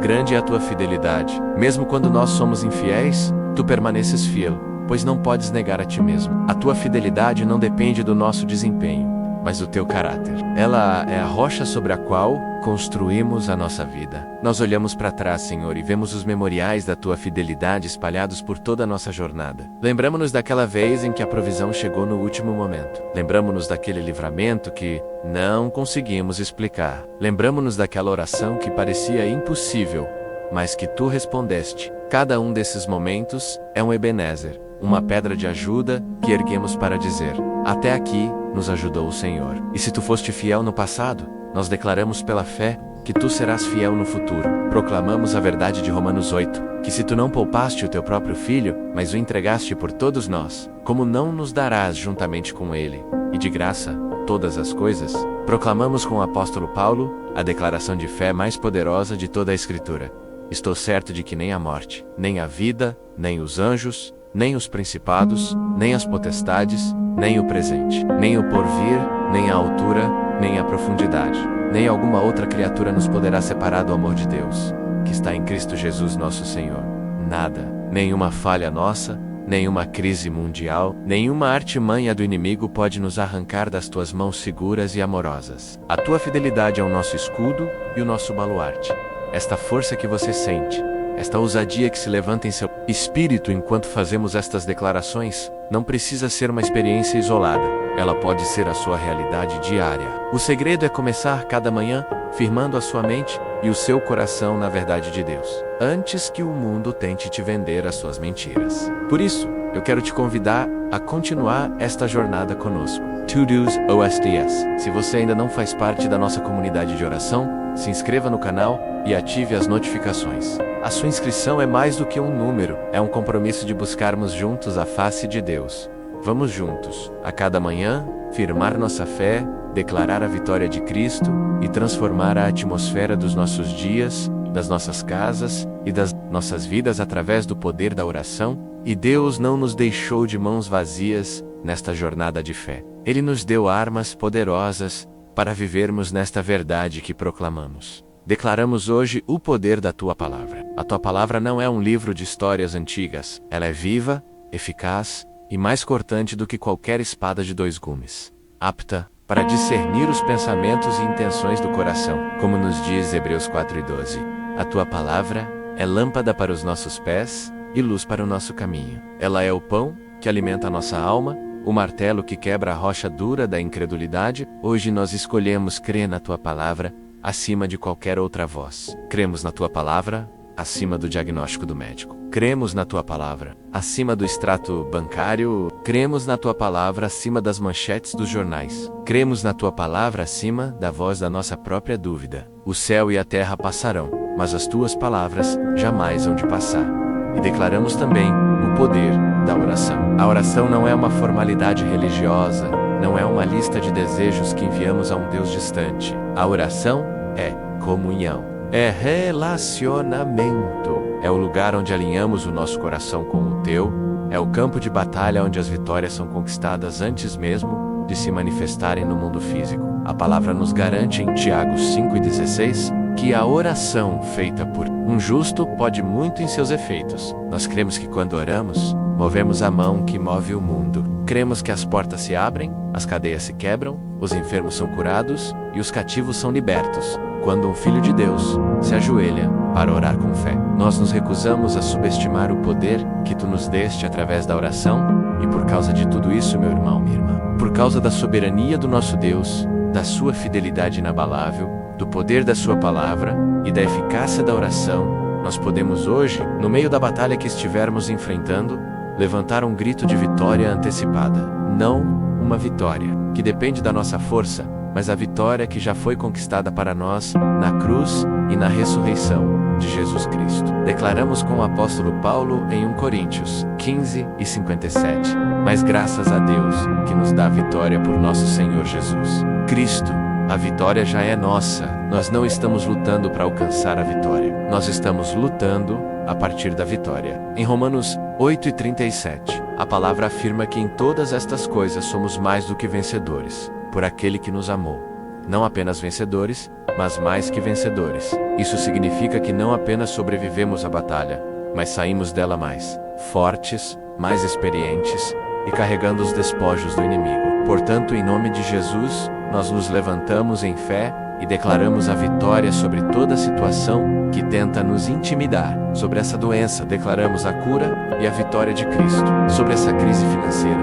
A: grande é a Tua fidelidade. Mesmo quando nós somos infiéis, Tu permaneces fiel, pois não podes negar a Ti mesmo. A Tua fidelidade não depende do nosso desempenho, mas do Teu caráter. Ela é a rocha sobre a qual construímos a nossa vida. Nós olhamos para trás, Senhor, e vemos os memoriais da Tua fidelidade espalhados por toda a nossa jornada. Lembramos-nos daquela vez em que a provisão chegou no último momento. Lembramos-nos daquele livramento que não conseguimos explicar. Lembramos-nos daquela oração que parecia impossível, mas que Tu respondeste. Cada um desses momentos é um Ebenezer, uma pedra de ajuda que erguemos para dizer: até aqui nos ajudou o Senhor. E se Tu foste fiel no passado, nós declaramos pela fé que Tu serás fiel no futuro. Proclamamos a verdade de Romanos 8, que se Tu não poupaste o Teu próprio Filho, mas o entregaste por todos nós, como não nos darás juntamente com Ele, e de graça, todas as coisas? Proclamamos com o apóstolo Paulo a declaração de fé mais poderosa de toda a Escritura: estou certo de que nem a morte, nem a vida, nem os anjos, nem os principados, nem as potestades, nem o presente, nem o porvir, nem a altura, nem a profundidade, nem alguma outra criatura nos poderá separar do amor de Deus, que está em Cristo Jesus nosso Senhor. Nada, nenhuma falha nossa, nenhuma crise mundial, nenhuma artimanha do inimigo pode nos arrancar das Tuas mãos seguras e amorosas. A Tua fidelidade é o nosso escudo e o nosso baluarte. Esta força que você sente, esta ousadia que se levanta em seu espírito enquanto fazemos estas declarações, não precisa ser uma experiência isolada. Ela pode ser a sua realidade diária. O segredo é começar cada manhã firmando a sua mente e o seu coração na verdade de Deus, antes que o mundo tente te vender as suas mentiras. Por isso, eu quero te convidar a continuar esta jornada conosco. To-Dos OSDS. Se você ainda não faz parte da nossa comunidade de oração, se inscreva no canal e ative as notificações. A sua inscrição é mais do que um número, é um compromisso de buscarmos juntos a face de Deus. Vamos juntos, a cada manhã, firmar nossa fé, declarar a vitória de Cristo e transformar a atmosfera dos nossos dias, das nossas casas e das nossas vidas através do poder da oração. E Deus não nos deixou de mãos vazias nesta jornada de fé. Ele nos deu armas poderosas para vivermos nesta verdade que proclamamos. Declaramos hoje o poder da Tua palavra. A tua palavra não é um livro de histórias antigas. Ela é viva, eficaz e mais cortante do que qualquer espada de 2 gumes, apta para discernir os pensamentos e intenções do coração. Como nos diz Hebreus 4:12, a tua palavra é lâmpada para os nossos pés e luz para o nosso caminho. Ela é o pão que alimenta a nossa alma, o martelo que quebra a rocha dura da incredulidade. Hoje nós escolhemos crer na tua palavra acima de qualquer outra voz. Cremos na tua palavra acima do diagnóstico do médico. Cremos na tua palavra acima do extrato bancário. Cremos na tua palavra acima das manchetes dos jornais. Cremos na tua palavra acima da voz da nossa própria dúvida. O céu e a terra passarão, mas as tuas palavras jamais hão de passar. E declaramos também o poder da oração. A oração não é uma formalidade religiosa, não é uma lista de desejos que enviamos a um Deus distante. A oração é comunhão, é relacionamento. É o lugar onde alinhamos o nosso coração com o teu, é o campo de batalha onde as vitórias são conquistadas antes mesmo de se manifestarem no mundo físico. A palavra nos garante em Tiago 5:16 que a oração feita por um justo pode muito em seus efeitos. Nós cremos que quando oramos, movemos a mão que move o mundo. Cremos que as portas se abrem, as cadeias se quebram, os enfermos são curados e os cativos são libertos, quando um filho de Deus se ajoelha para orar com fé. Nós nos recusamos a subestimar o poder que tu nos deste através da oração, e por causa de tudo isso, meu irmão, minha irmã, por causa da soberania do nosso Deus, da sua fidelidade inabalável, do poder da sua palavra e da eficácia da oração, nós podemos hoje, no meio da batalha que estivermos enfrentando, levantar um grito de vitória antecipada. Não uma vitória que depende da nossa força, mas a vitória que já foi conquistada para nós na cruz e na ressurreição de Jesus Cristo. Declaramos com o apóstolo Paulo em 1 Coríntios 15:57. Mas graças a Deus que nos dá a vitória por nosso Senhor Jesus Cristo. A vitória já é nossa. Nós não estamos lutando para alcançar a vitória. Nós estamos lutando a partir da vitória. Em Romanos 8:37, a palavra afirma que em todas estas coisas somos mais do que vencedores, por aquele que nos amou. Não apenas vencedores, mas mais que vencedores. Isso significa que não apenas sobrevivemos à batalha, mas saímos dela mais fortes, mais experientes e carregando os despojos do inimigo. Portanto, em nome de Jesus, nós nos levantamos em fé e declaramos a vitória sobre toda situação que tenta nos intimidar. Sobre essa doença, declaramos a cura e a vitória de Cristo. Sobre essa crise financeira,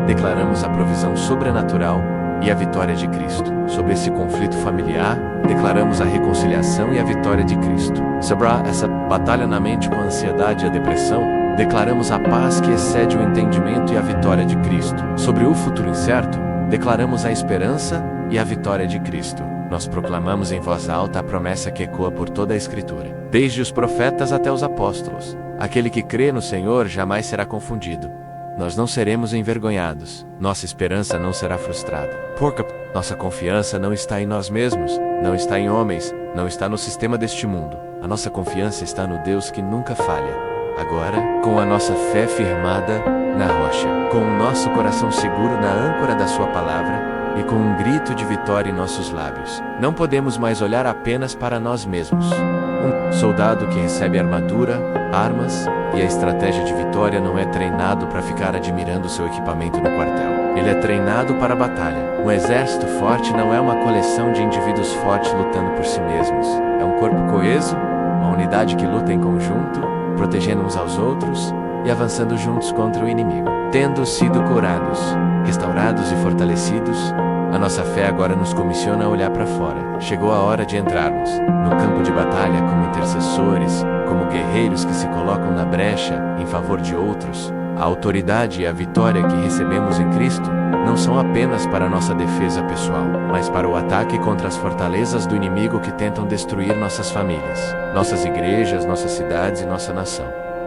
A: declaramos a provisão sobrenatural e a vitória de Cristo. Sobre esse conflito familiar, declaramos a reconciliação e a vitória de Cristo. Sobre essa batalha na mente com a ansiedade e a depressão, declaramos a paz que excede o entendimento e a vitória de Cristo. Sobre o futuro incerto, declaramos a esperança e a vitória de Cristo. Nós proclamamos em voz alta a promessa que ecoa por toda a Escritura, desde os profetas até os apóstolos. Aquele que crê no Senhor jamais será confundido. Nós não seremos envergonhados. Nossa esperança não será frustrada. Porque nossa confiança não está em nós mesmos, não está em homens, não está no sistema deste mundo. A nossa confiança está no Deus que nunca falha. Agora, com a nossa fé firmada na rocha, com o nosso coração seguro na âncora da sua palavra e com um grito de vitória em nossos lábios, não podemos mais olhar apenas para nós mesmos. Um soldado que recebe armadura, armas e a estratégia de vitória não é treinado para ficar admirando seu equipamento no quartel. Ele é treinado para a batalha. Um exército forte não é uma coleção de indivíduos fortes lutando por si mesmos. É um corpo coeso, uma unidade que luta em conjunto, protegendo uns aos outros e avançando juntos contra o inimigo. Tendo sido curados, restaurados e fortalecidos, a nossa fé agora nos comissiona a olhar para fora. Chegou a hora de entrarmos no campo de batalha como intercessores, como guerreiros que se colocam na brecha em favor de outros. A autoridade e a vitória que recebemos em Cristo não são apenas para nossa defesa pessoal, mas para o ataque contra as fortalezas do inimigo que tentam destruir nossas famílias, nossas igrejas, nossas cidades e nossa nação.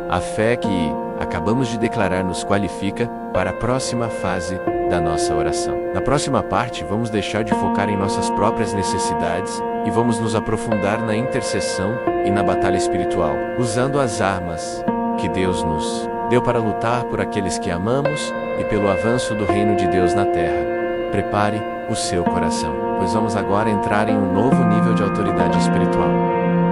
A: A fé que acabamos de declarar nos qualifica para a próxima fase da nossa oração. Na próxima parte, vamos deixar de focar em nossas próprias necessidades e vamos nos aprofundar na intercessão e na batalha espiritual, usando as armas que Deus nos deu para lutar por aqueles que amamos e pelo avanço do reino de Deus na terra. Prepare o seu coração, pois vamos agora entrar em um novo nível de autoridade espiritual.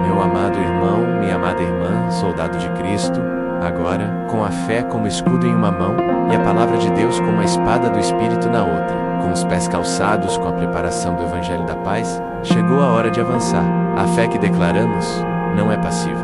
A: Meu amado irmão, minha amada irmã, soldado de Cristo, agora, com a fé como escudo em uma mão, e a palavra de Deus como a espada do Espírito na outra, com os pés calçados com a preparação do Evangelho da Paz, chegou a hora de avançar. A fé que declaramos não é passiva.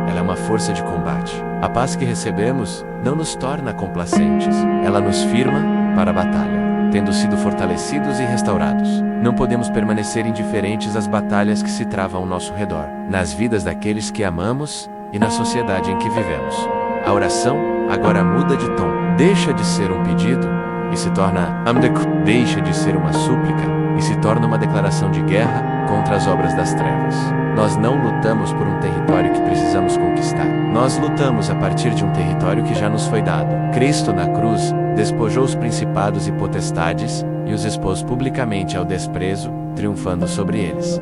A: Ela é uma força de combate. A paz que recebemos não nos torna complacentes. Ela nos firma para a batalha, tendo sido fortalecidos e restaurados. Não podemos permanecer indiferentes às batalhas que se travam ao nosso redor, nas vidas daqueles que amamos e na sociedade em que vivemos. A oração agora muda de tom. Deixa de ser um pedido e se torna deixa de ser uma súplica e se torna uma declaração de guerra contra as obras das trevas. Nós não lutamos por um território que precisamos conquistar. Nós lutamos a partir de um território que já nos foi dado. Cristo na cruz despojou os principados e potestades e os expôs publicamente ao desprezo, triunfando sobre eles.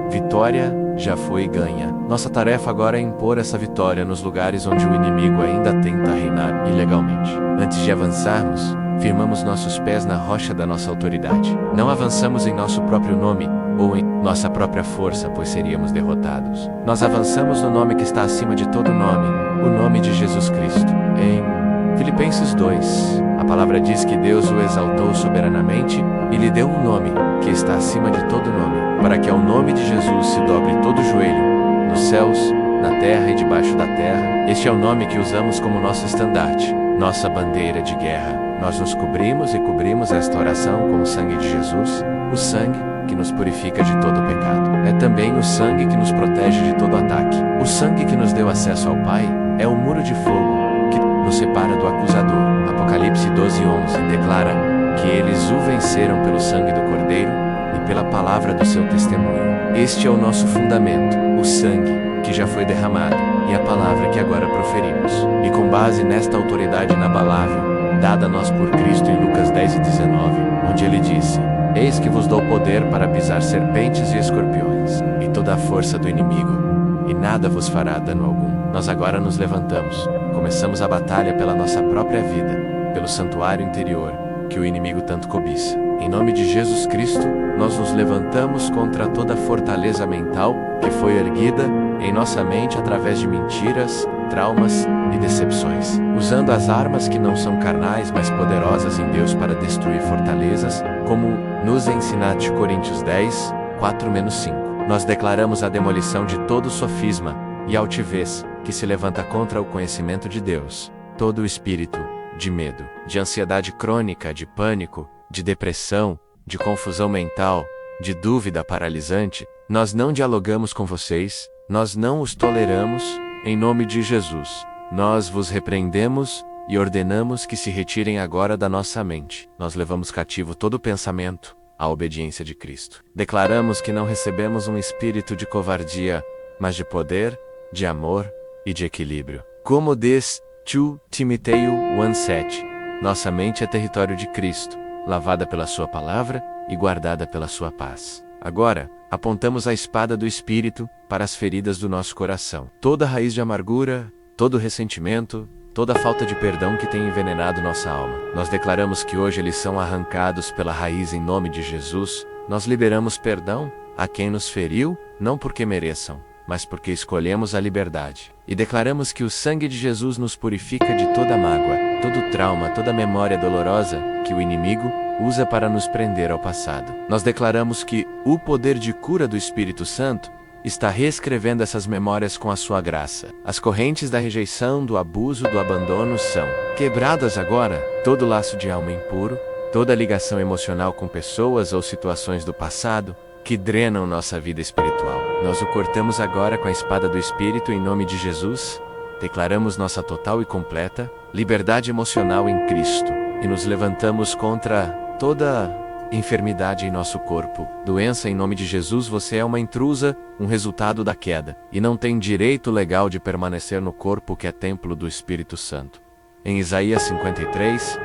A: A vitória já foi ganha. Nossa tarefa agora é impor essa vitória nos lugares onde o inimigo ainda tenta reinar ilegalmente. Antes de avançarmos, firmamos nossos pés na rocha da nossa autoridade. Não avançamos em nosso próprio nome ou em nossa própria força, pois seríamos derrotados. Nós avançamos no nome que está acima de todo nome, o nome de Jesus Cristo. Em Filipenses 2, a palavra diz que Deus o exaltou soberanamente e lhe deu um nome que está acima de todo nome, para que ao nome de Jesus se dobre todo joelho, nos céus, na terra e debaixo da terra. Este é o nome que usamos como nosso estandarte, nossa bandeira de guerra. Nós nos cobrimos e cobrimos esta oração com o sangue de Jesus, o sangue que nos purifica de todo pecado. É também o sangue que nos protege de todo ataque. O sangue que nos deu acesso ao Pai é o muro de fogo que nos separa do acusador. Apocalipse 12:11 declara que eles o venceram pelo sangue do Cordeiro e pela palavra do seu testemunho. Este é o nosso fundamento, o sangue que já foi derramado e a palavra que agora proferimos. E com base nesta autoridade inabalável, dada a nós por Cristo em Lucas 10:19, onde ele disse: Eis que vos dou poder para pisar serpentes e escorpiões, e toda a força do inimigo, e nada vos fará dano algum. Nós agora nos levantamos, começamos a batalha pela nossa própria vida, pelo santuário interior, que o inimigo tanto cobiça. Em nome de Jesus Cristo, nós nos levantamos contra toda fortaleza mental que foi erguida em nossa mente através de mentiras, traumas e decepções, usando as armas que não são carnais, mas poderosas em Deus para destruir fortalezas, como nos ensina Coríntios 10, 4-5. Nós declaramos a demolição de todo sofisma e altivez que se levanta contra o conhecimento de Deus, todo o espírito de medo, de ansiedade crônica, de pânico, de depressão, de confusão mental, de dúvida paralisante. Nós não dialogamos com vocês, nós não os toleramos, em nome de Jesus. Nós vos repreendemos e ordenamos que se retirem agora da nossa mente. Nós levamos cativo todo pensamento à obediência de Cristo. Declaramos que não recebemos um espírito de covardia, mas de poder, de amor e de equilíbrio. Como diz 2 Timóteo 1:7, nossa mente é território de Cristo, lavada pela sua palavra e guardada pela sua paz. Agora, apontamos a espada do Espírito para as feridas do nosso coração. Toda raiz de amargura, todo ressentimento, toda falta de perdão que tem envenenado nossa alma. Nós declaramos que hoje eles são arrancados pela raiz em nome de Jesus. Nós liberamos perdão a quem nos feriu, não porque mereçam, mas porque escolhemos a liberdade. E declaramos que o sangue de Jesus nos purifica de toda mágoa, todo trauma, toda memória dolorosa que o inimigo usa para nos prender ao passado. Nós declaramos que o poder de cura do Espírito Santo está reescrevendo essas memórias com a sua graça. As correntes da rejeição, do abuso, do abandono são quebradas agora. Todo laço de alma impuro, toda ligação emocional com pessoas ou situações do passado que drenam nossa vida espiritual. Nós o cortamos agora com a espada do Espírito em nome de Jesus. Declaramos nossa total e completa liberdade emocional em Cristo e nos levantamos contra toda enfermidade em nosso corpo. Doença, em nome de Jesus, você é uma intrusa, um resultado da queda, e não tem direito legal de permanecer no corpo que é templo do Espírito Santo. Em Isaías 53:5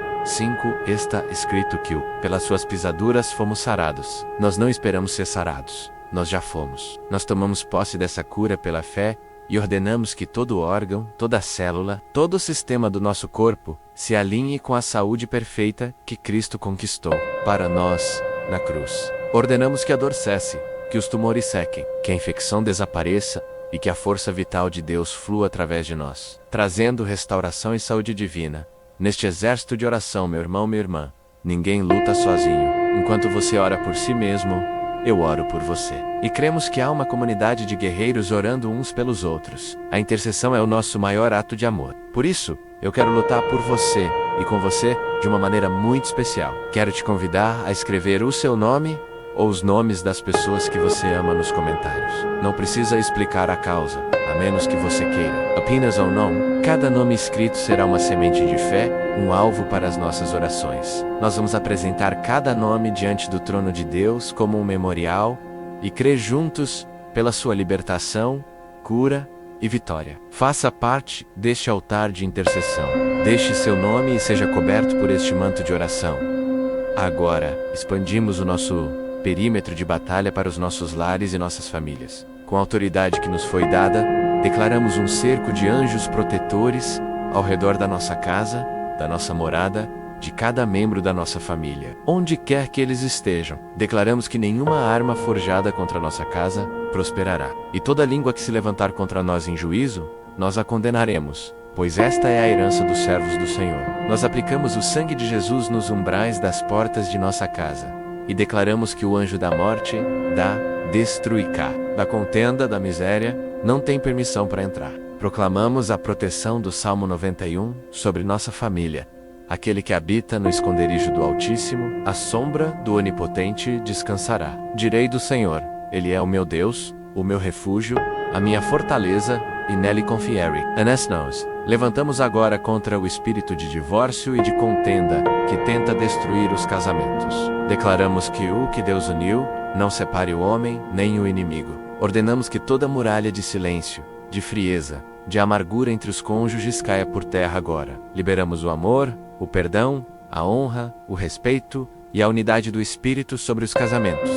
A: está escrito que pelas suas pisaduras fomos sarados. Nós não esperamos ser sarados, nós já fomos. Nós tomamos posse dessa cura pela fé e ordenamos que todo órgão, toda célula, todo o sistema do nosso corpo se alinhe com a saúde perfeita que Cristo conquistou para nós na cruz. Ordenamos que a dor cesse, que os tumores sequem, que a infecção desapareça e que a força vital de Deus flua através de nós, trazendo restauração e saúde divina. Neste exército de oração, meu irmão, minha irmã, ninguém luta sozinho. Enquanto você ora por si mesmo, eu oro por você. E cremos que há uma comunidade de guerreiros orando uns pelos outros. A intercessão é o nosso maior ato de amor. Por isso, eu quero lutar por você e com você de uma maneira muito especial. Quero te convidar a escrever o seu nome ou os nomes das pessoas que você ama nos comentários. Não precisa explicar a causa, a menos que você queira. Apenas ou não, cada nome escrito será uma semente de fé, um alvo para as nossas orações. Nós vamos apresentar cada nome diante do trono de Deus como um memorial e crer juntos pela sua libertação, cura e vitória. Faça parte deste altar de intercessão. Deixe seu nome e seja coberto por este manto de oração. Agora, expandimos o nosso perímetro de batalha para os nossos lares e nossas famílias. Com a autoridade que nos foi dada, declaramos um cerco de anjos protetores ao redor da nossa casa, da nossa morada, de cada membro da nossa família. Onde quer que eles estejam, declaramos que nenhuma arma forjada contra a nossa casa prosperará. E toda língua que se levantar contra nós em juízo, nós a condenaremos, pois esta é a herança dos servos do Senhor. Nós aplicamos o sangue de Jesus nos umbrais das portas de nossa casa e declaramos que o anjo da morte, da destruirá, da contenda, da miséria, não tem permissão para entrar. Proclamamos a proteção do Salmo 91 sobre nossa família. Aquele que habita no esconderijo do Altíssimo, à sombra do Onipotente descansará. Direi do Senhor, Ele é o meu Deus, o meu refúgio, a minha fortaleza, e nele confiarei. Nós levantamos agora contra o espírito de divórcio e de contenda que tenta destruir os casamentos. Declaramos que o que Deus uniu, não separe o homem nem o inimigo. Ordenamos que toda muralha de silêncio, de frieza, de amargura entre os cônjuges caia por terra agora. Liberamos o amor, o perdão, a honra, o respeito e a unidade do Espírito sobre os casamentos.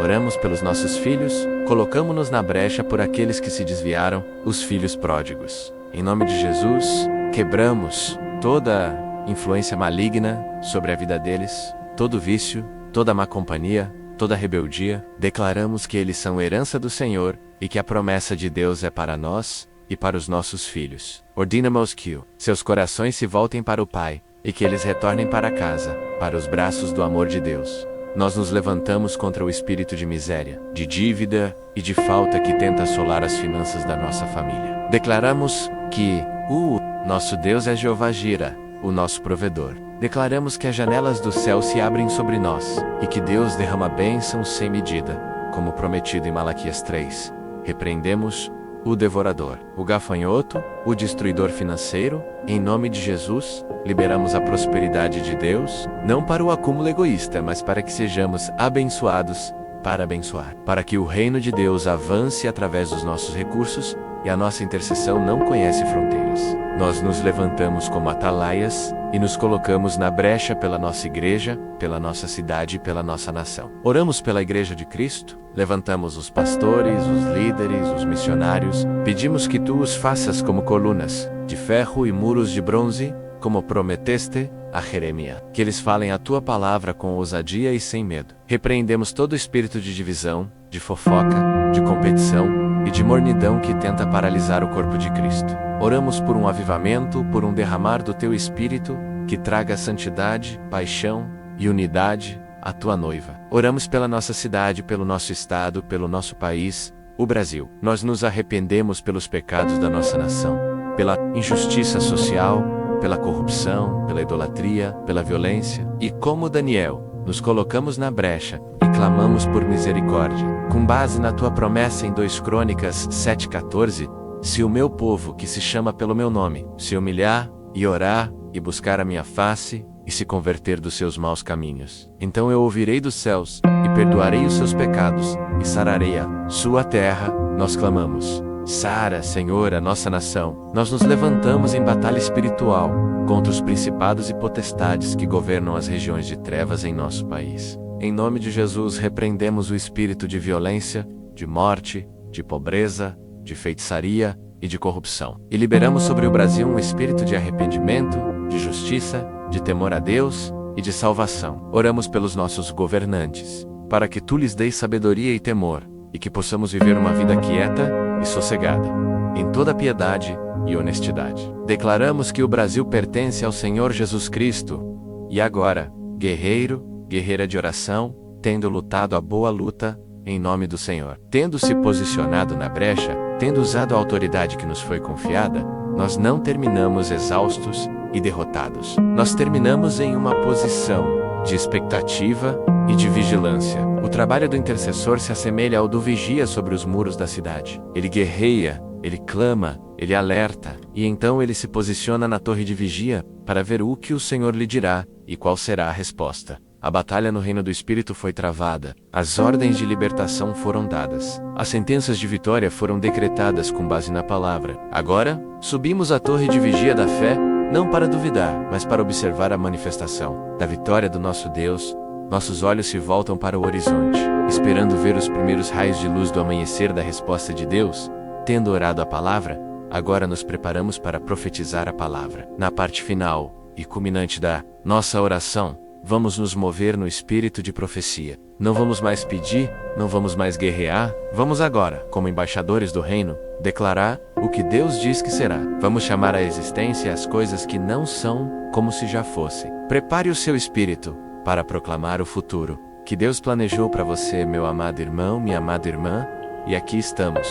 A: Oramos pelos nossos filhos, colocamo-nos na brecha por aqueles que se desviaram, os filhos pródigos. Em nome de Jesus, quebramos toda influência maligna sobre a vida deles, todo vício, toda má companhia, toda rebeldia. Declaramos que eles são herança do Senhor e que a promessa de Deus é para nós e para os nossos filhos. Ordenamos que seus corações se voltem para o Pai e que eles retornem para casa, para os braços do amor de Deus. Nós nos levantamos contra o espírito de miséria, de dívida e de falta que tenta assolar as finanças da nossa família. Declaramos que o nosso Deus é Jeová Jira, o nosso provedor. Declaramos que as janelas do céu se abrem sobre nós e que Deus derrama bênçãos sem medida, como prometido em Malaquias 3. Repreendemos o devorador, o gafanhoto, o destruidor financeiro. Em nome de Jesus, liberamos a prosperidade de Deus, não para o acúmulo egoísta, mas para que sejamos abençoados para abençoar, para que o reino de Deus avance através dos nossos recursos e a nossa intercessão não conhece fronteiras. Nós nos levantamos como atalaias e nos colocamos na brecha pela nossa igreja, pela nossa cidade e pela nossa nação. Oramos pela Igreja de Cristo, levantamos os pastores, os líderes, os missionários, pedimos que tu os faças como colunas de ferro e muros de bronze, como prometeste a Jeremias. Que eles falem a tua palavra com ousadia e sem medo. Repreendemos todo espírito de divisão, de fofoca, de competição e de mornidão que tenta paralisar o corpo de Cristo. Oramos por um avivamento, por um derramar do teu Espírito, que traga santidade, paixão e unidade à tua noiva. Oramos pela nossa cidade, pelo nosso estado, pelo nosso país, o Brasil. Nós nos arrependemos pelos pecados da nossa nação, pela injustiça social, pela corrupção, pela idolatria, pela violência. E como Daniel, nos colocamos na brecha e clamamos por misericórdia. Com base na tua promessa em 2 Crônicas 7,14, se o meu povo, que se chama pelo meu nome, se humilhar e orar e buscar a minha face e se converter dos seus maus caminhos, então eu ouvirei dos céus e perdoarei os seus pecados e sararei a sua terra. Nós clamamos: sara, Senhor, a nossa nação. Nós nos levantamos em batalha espiritual contra os principados e potestades que governam as regiões de trevas em nosso país. Em nome de Jesus, repreendemos o espírito de violência, de morte, de pobreza, de feitiçaria e de corrupção. E liberamos sobre o Brasil um espírito de arrependimento, de justiça, de temor a Deus e de salvação. Oramos pelos nossos governantes, para que tu lhes deis sabedoria e temor, e que possamos viver uma vida quieta e sossegada, em toda piedade e honestidade. Declaramos que o Brasil pertence ao Senhor Jesus Cristo, e agora, guerreiro, guerreira de oração, tendo lutado a boa luta, em nome do Senhor, tendo se posicionado na brecha, tendo usado a autoridade que nos foi confiada, nós não terminamos exaustos e derrotados. Nós terminamos em uma posição de expectativa e de vigilância. O trabalho do intercessor se assemelha ao do vigia sobre os muros da cidade. Ele guerreia, ele clama, ele alerta, e então ele se posiciona na torre de vigia para ver o que o Senhor lhe dirá e qual será a resposta. A batalha no reino do Espírito foi travada, as ordens de libertação foram dadas, as sentenças de vitória foram decretadas com base na palavra. Agora, subimos à torre de vigia da fé, não para duvidar, mas para observar a manifestação da vitória do nosso Deus. Nossos olhos se voltam para o horizonte, esperando ver os primeiros raios de luz do amanhecer da resposta de Deus. Tendo orado a palavra, agora nos preparamos para profetizar a palavra. Na parte final e culminante da nossa oração, vamos nos mover no espírito de profecia. Não vamos mais pedir, não vamos mais guerrear, vamos agora, como embaixadores do reino, declarar o que Deus diz que será. Vamos chamar à existência as coisas que não são como se já fossem. Prepare o seu espírito para proclamar o futuro que Deus planejou para você, meu amado irmão, minha amada irmã, e aqui estamos,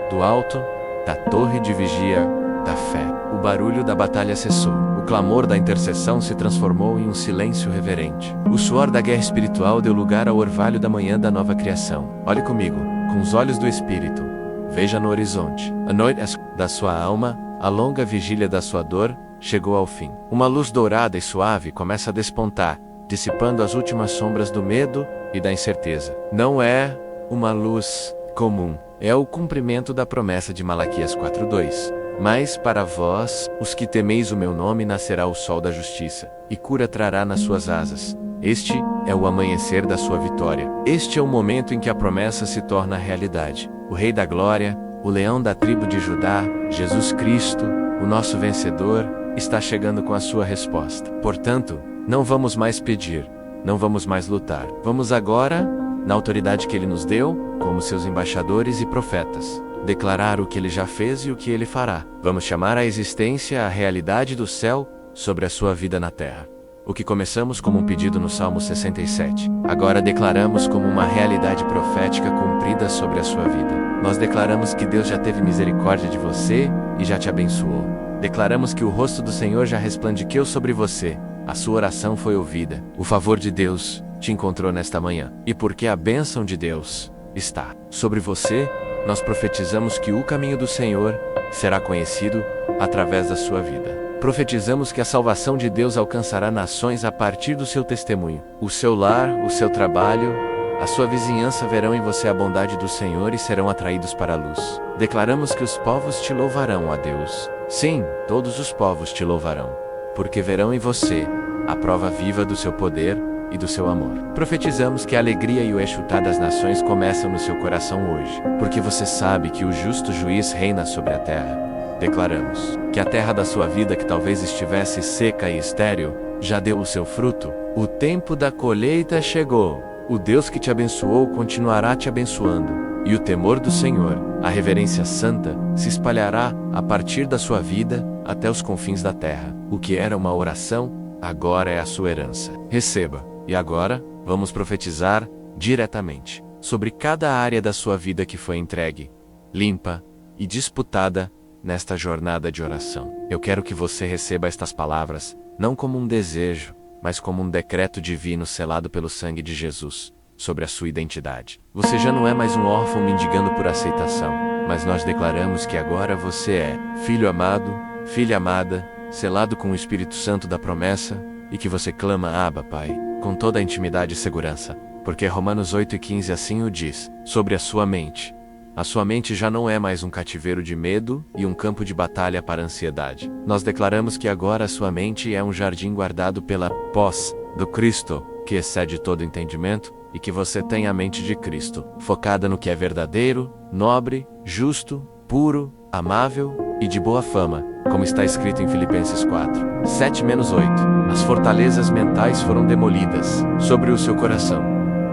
A: do alto da torre de vigia da fé. O barulho da batalha cessou. O clamor da intercessão se transformou em um silêncio reverente. O suor da guerra espiritual deu lugar ao orvalho da manhã da nova criação. Olhe comigo, com os olhos do Espírito. Veja no horizonte. A noite da sua alma, a longa vigília da sua dor, chegou ao fim. Uma luz dourada e suave começa a despontar, dissipando as últimas sombras do medo e da incerteza. Não é uma luz comum. É o cumprimento da promessa de Malaquias 4:2. Mas para vós, os que temeis o meu nome, nascerá o sol da justiça, e cura trará nas suas asas. Este é o amanhecer da sua vitória. Este é o momento em que a promessa se torna realidade. O Rei da Glória, o leão da tribo de Judá, Jesus Cristo, o nosso vencedor, está chegando com a sua resposta. Portanto, não vamos mais pedir, não vamos mais lutar. Vamos agora, na autoridade que Ele nos deu, como seus embaixadores e profetas, declarar o que Ele já fez e o que Ele fará. Vamos chamar à existência a realidade do céu sobre a sua vida na terra. O que começamos como um pedido no Salmo 67, agora declaramos como uma realidade profética cumprida sobre a sua vida. Nós declaramos que Deus já teve misericórdia de você e já te abençoou. Declaramos que o rosto do Senhor já resplandeceu sobre você. A sua oração foi ouvida. O favor de Deus te encontrou nesta manhã. E porque a bênção de Deus está sobre você, nós profetizamos que o caminho do Senhor será conhecido através da sua vida. Profetizamos que a salvação de Deus alcançará nações a partir do seu testemunho. O seu lar, o seu trabalho, a sua vizinhança verão em você a bondade do Senhor e serão atraídos para a luz. Declaramos que os povos te louvarão, ó Deus. Sim, todos os povos te louvarão, porque verão em você a prova viva do seu poder e do seu amor. Profetizamos que a alegria e o exultar das nações começam no seu coração hoje, porque você sabe que o justo juiz reina sobre a terra. Declaramos que a terra da sua vida, que talvez estivesse seca e estéril, já deu o seu fruto. O tempo da colheita chegou. O Deus que te abençoou continuará te abençoando, e o temor do Senhor, a reverência santa, se espalhará a partir da sua vida até os confins da terra. O que era uma oração, agora é a sua herança. Receba. E agora, vamos profetizar diretamente sobre cada área da sua vida que foi entregue, limpa e disputada nesta jornada de oração. Eu quero que você receba estas palavras, não como um desejo, mas como um decreto divino selado pelo sangue de Jesus, sobre a sua identidade. Você já não é mais um órfão mendigando por aceitação, mas nós declaramos que agora você é filho amado, filha amada, selado com o Espírito Santo da promessa, e que você clama, Abba, Pai, com toda a intimidade e segurança, porque Romanos 8:15 assim o diz, sobre a sua mente. A sua mente já não é mais um cativeiro de medo e um campo de batalha para a ansiedade. Nós declaramos que agora a sua mente é um jardim guardado pela paz do Cristo, que excede todo entendimento, e que você tem a mente de Cristo, focada no que é verdadeiro, nobre, justo, puro, amável e de boa fama, como está escrito em Filipenses 4:7-8. As fortalezas mentais foram demolidas sobre o seu coração.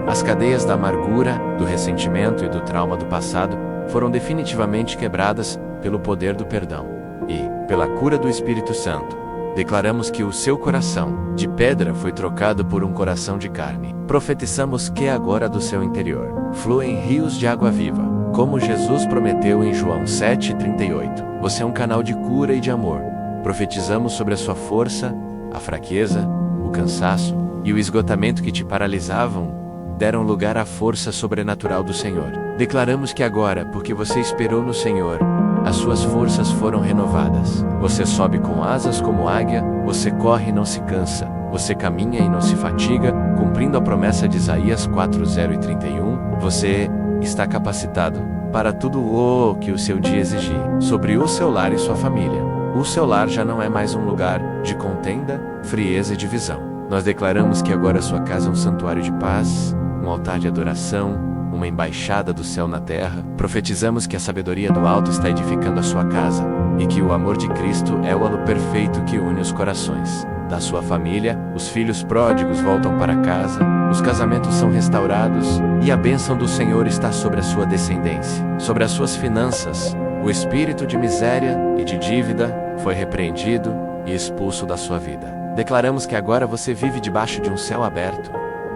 A: As cadeias da amargura, do ressentimento e do trauma do passado foram definitivamente quebradas pelo poder do perdão e pela cura do Espírito Santo. Declaramos que o seu coração de pedra foi trocado por um coração de carne. Profetizamos que agora do seu interior fluem rios de água viva, como Jesus prometeu em João 7,38. Você é um canal de cura e de amor. Profetizamos sobre a sua força, a fraqueza, o cansaço e o esgotamento que te paralisavam deram lugar à força sobrenatural do Senhor. Declaramos que agora, porque você esperou no Senhor, as suas forças foram renovadas. Você sobe com asas como águia, você corre e não se cansa, você caminha e não se fatiga, cumprindo a promessa de Isaías 4:0 e 31, você está capacitado para tudo o que o seu dia exigir. Sobre o seu lar e sua família, o seu lar já não é mais um lugar de contenda, frieza e divisão. Nós declaramos que agora sua casa é um santuário de paz, um altar de adoração, uma embaixada do céu na terra. Profetizamos que a sabedoria do alto está edificando a sua casa, e que o amor de Cristo é o elo perfeito que une os corações da sua família. Os filhos pródigos voltam para casa, os casamentos são restaurados, e a bênção do Senhor está sobre a sua descendência. Sobre as suas finanças, o espírito de miséria e de dívida foi repreendido e expulso da sua vida. Declaramos que agora você vive debaixo de um céu aberto,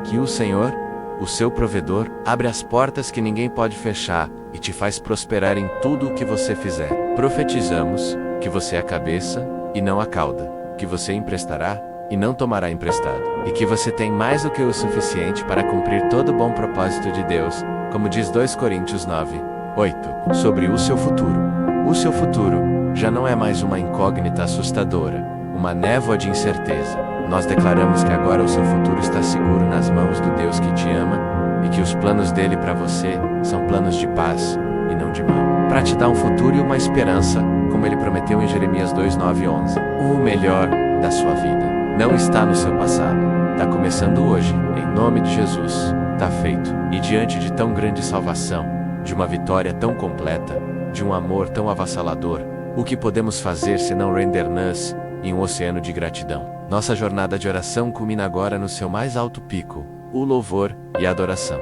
A: que o Senhor, o seu provedor, abre as portas que ninguém pode fechar e te faz prosperar em tudo o que você fizer. Profetizamos que você é a cabeça e não a cauda, que você emprestará e não tomará emprestado, e que você tem mais do que o suficiente para cumprir todo o bom propósito de Deus, como diz 2 Coríntios 9:8. Sobre o seu futuro. O seu futuro já não é mais uma incógnita assustadora, uma névoa de incerteza. Nós declaramos que agora o seu futuro está seguro nas mãos do Deus que te ama e que os planos dele para você são planos de paz e não de mal, para te dar um futuro e uma esperança, como ele prometeu em Jeremias 2:9-11. O melhor da sua vida não está no seu passado, está começando hoje, em nome de Jesus. Está feito. E diante de tão grande salvação, de uma vitória tão completa, de um amor tão avassalador, o que podemos fazer senão render-nos em um oceano de gratidão? Nossa jornada de oração culmina agora no seu mais alto pico, o louvor e a adoração.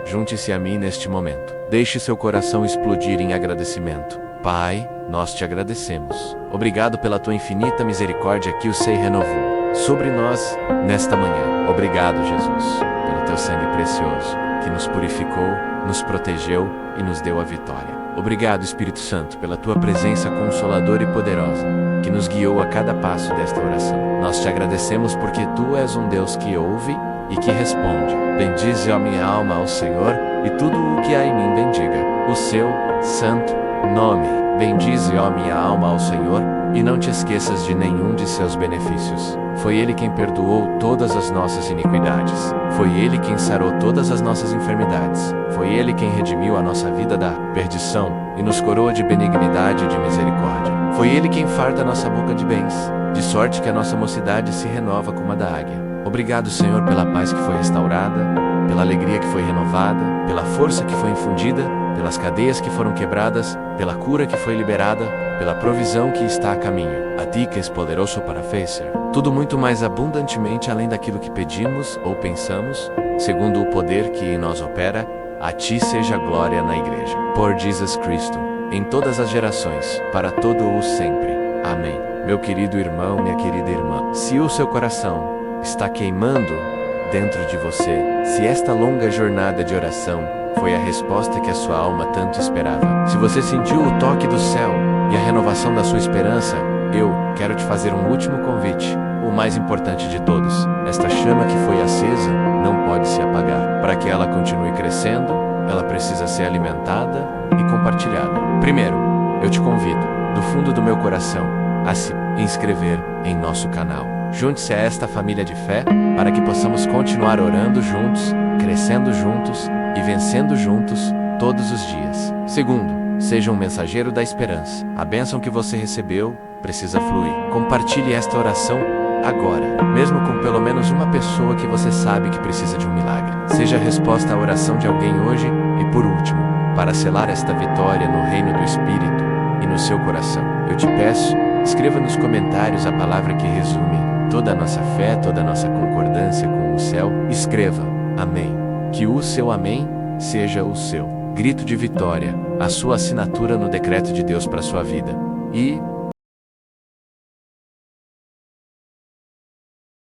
A: Junte-se a mim neste momento. Deixe seu coração explodir em agradecimento. Pai, nós te agradecemos. Obrigado pela tua infinita misericórdia que o Sei renovou sobre nós nesta manhã. Obrigado, Jesus, pelo teu sangue precioso, que nos purificou, nos protegeu e nos deu a vitória. Obrigado, Espírito Santo, pela tua presença consoladora e poderosa, que nos guiou a cada passo desta oração. Nós te agradecemos porque tu és um Deus que ouve e que responde. Bendize a minha alma ao Senhor, e tudo o que há em mim bendiga o seu santo nome. Bendize, ó minha alma, ao Senhor, e não te esqueças de nenhum de seus benefícios. Foi Ele quem perdoou todas as nossas iniquidades. Foi Ele quem sarou todas as nossas enfermidades. Foi Ele quem redimiu a nossa vida da perdição e nos coroa de benignidade e de misericórdia. Foi Ele quem farta a nossa boca de bens, de sorte que a nossa mocidade se renova como a da águia. Obrigado, Senhor, pela paz que foi restaurada, pela alegria que foi renovada, pela força que foi infundida, pelas cadeias que foram quebradas, pela cura que foi liberada, pela provisão que está a caminho. A ti que és poderoso para fazer tudo muito mais abundantemente além daquilo que pedimos ou pensamos, segundo o poder que em nós opera, a ti seja a glória na igreja. Por Jesus Cristo, em todas as gerações, para todo o sempre. Amém. Meu querido irmão, minha querida irmã, se o seu coração está queimando dentro de você, se esta longa jornada de oração foi a resposta que a sua alma tanto esperava, se você sentiu o toque do céu e a renovação da sua esperança, eu quero te fazer um último convite, o mais importante de todos. Esta chama que foi acesa não pode se apagar. Para que ela continue crescendo, ela precisa ser alimentada e compartilhada. Primeiro, eu te convido, do fundo do meu coração, a se inscrever em nosso canal. Junte-se a esta família de fé, para que possamos continuar orando juntos, crescendo juntos e vencendo juntos, todos os dias. Segundo, seja um mensageiro da esperança. A bênção que você recebeu precisa fluir. Compartilhe esta oração agora, mesmo com pelo menos uma pessoa que você sabe que precisa de um milagre. Seja a resposta à oração de alguém hoje. E por último, para selar esta vitória no reino do Espírito e no seu coração, eu te peço, escreva nos comentários a palavra que resume toda a nossa fé, toda a nossa concordância com o céu. Escreva, amém. Que o seu amém seja o seu grito de vitória, a sua assinatura no decreto de Deus para sua vida. E,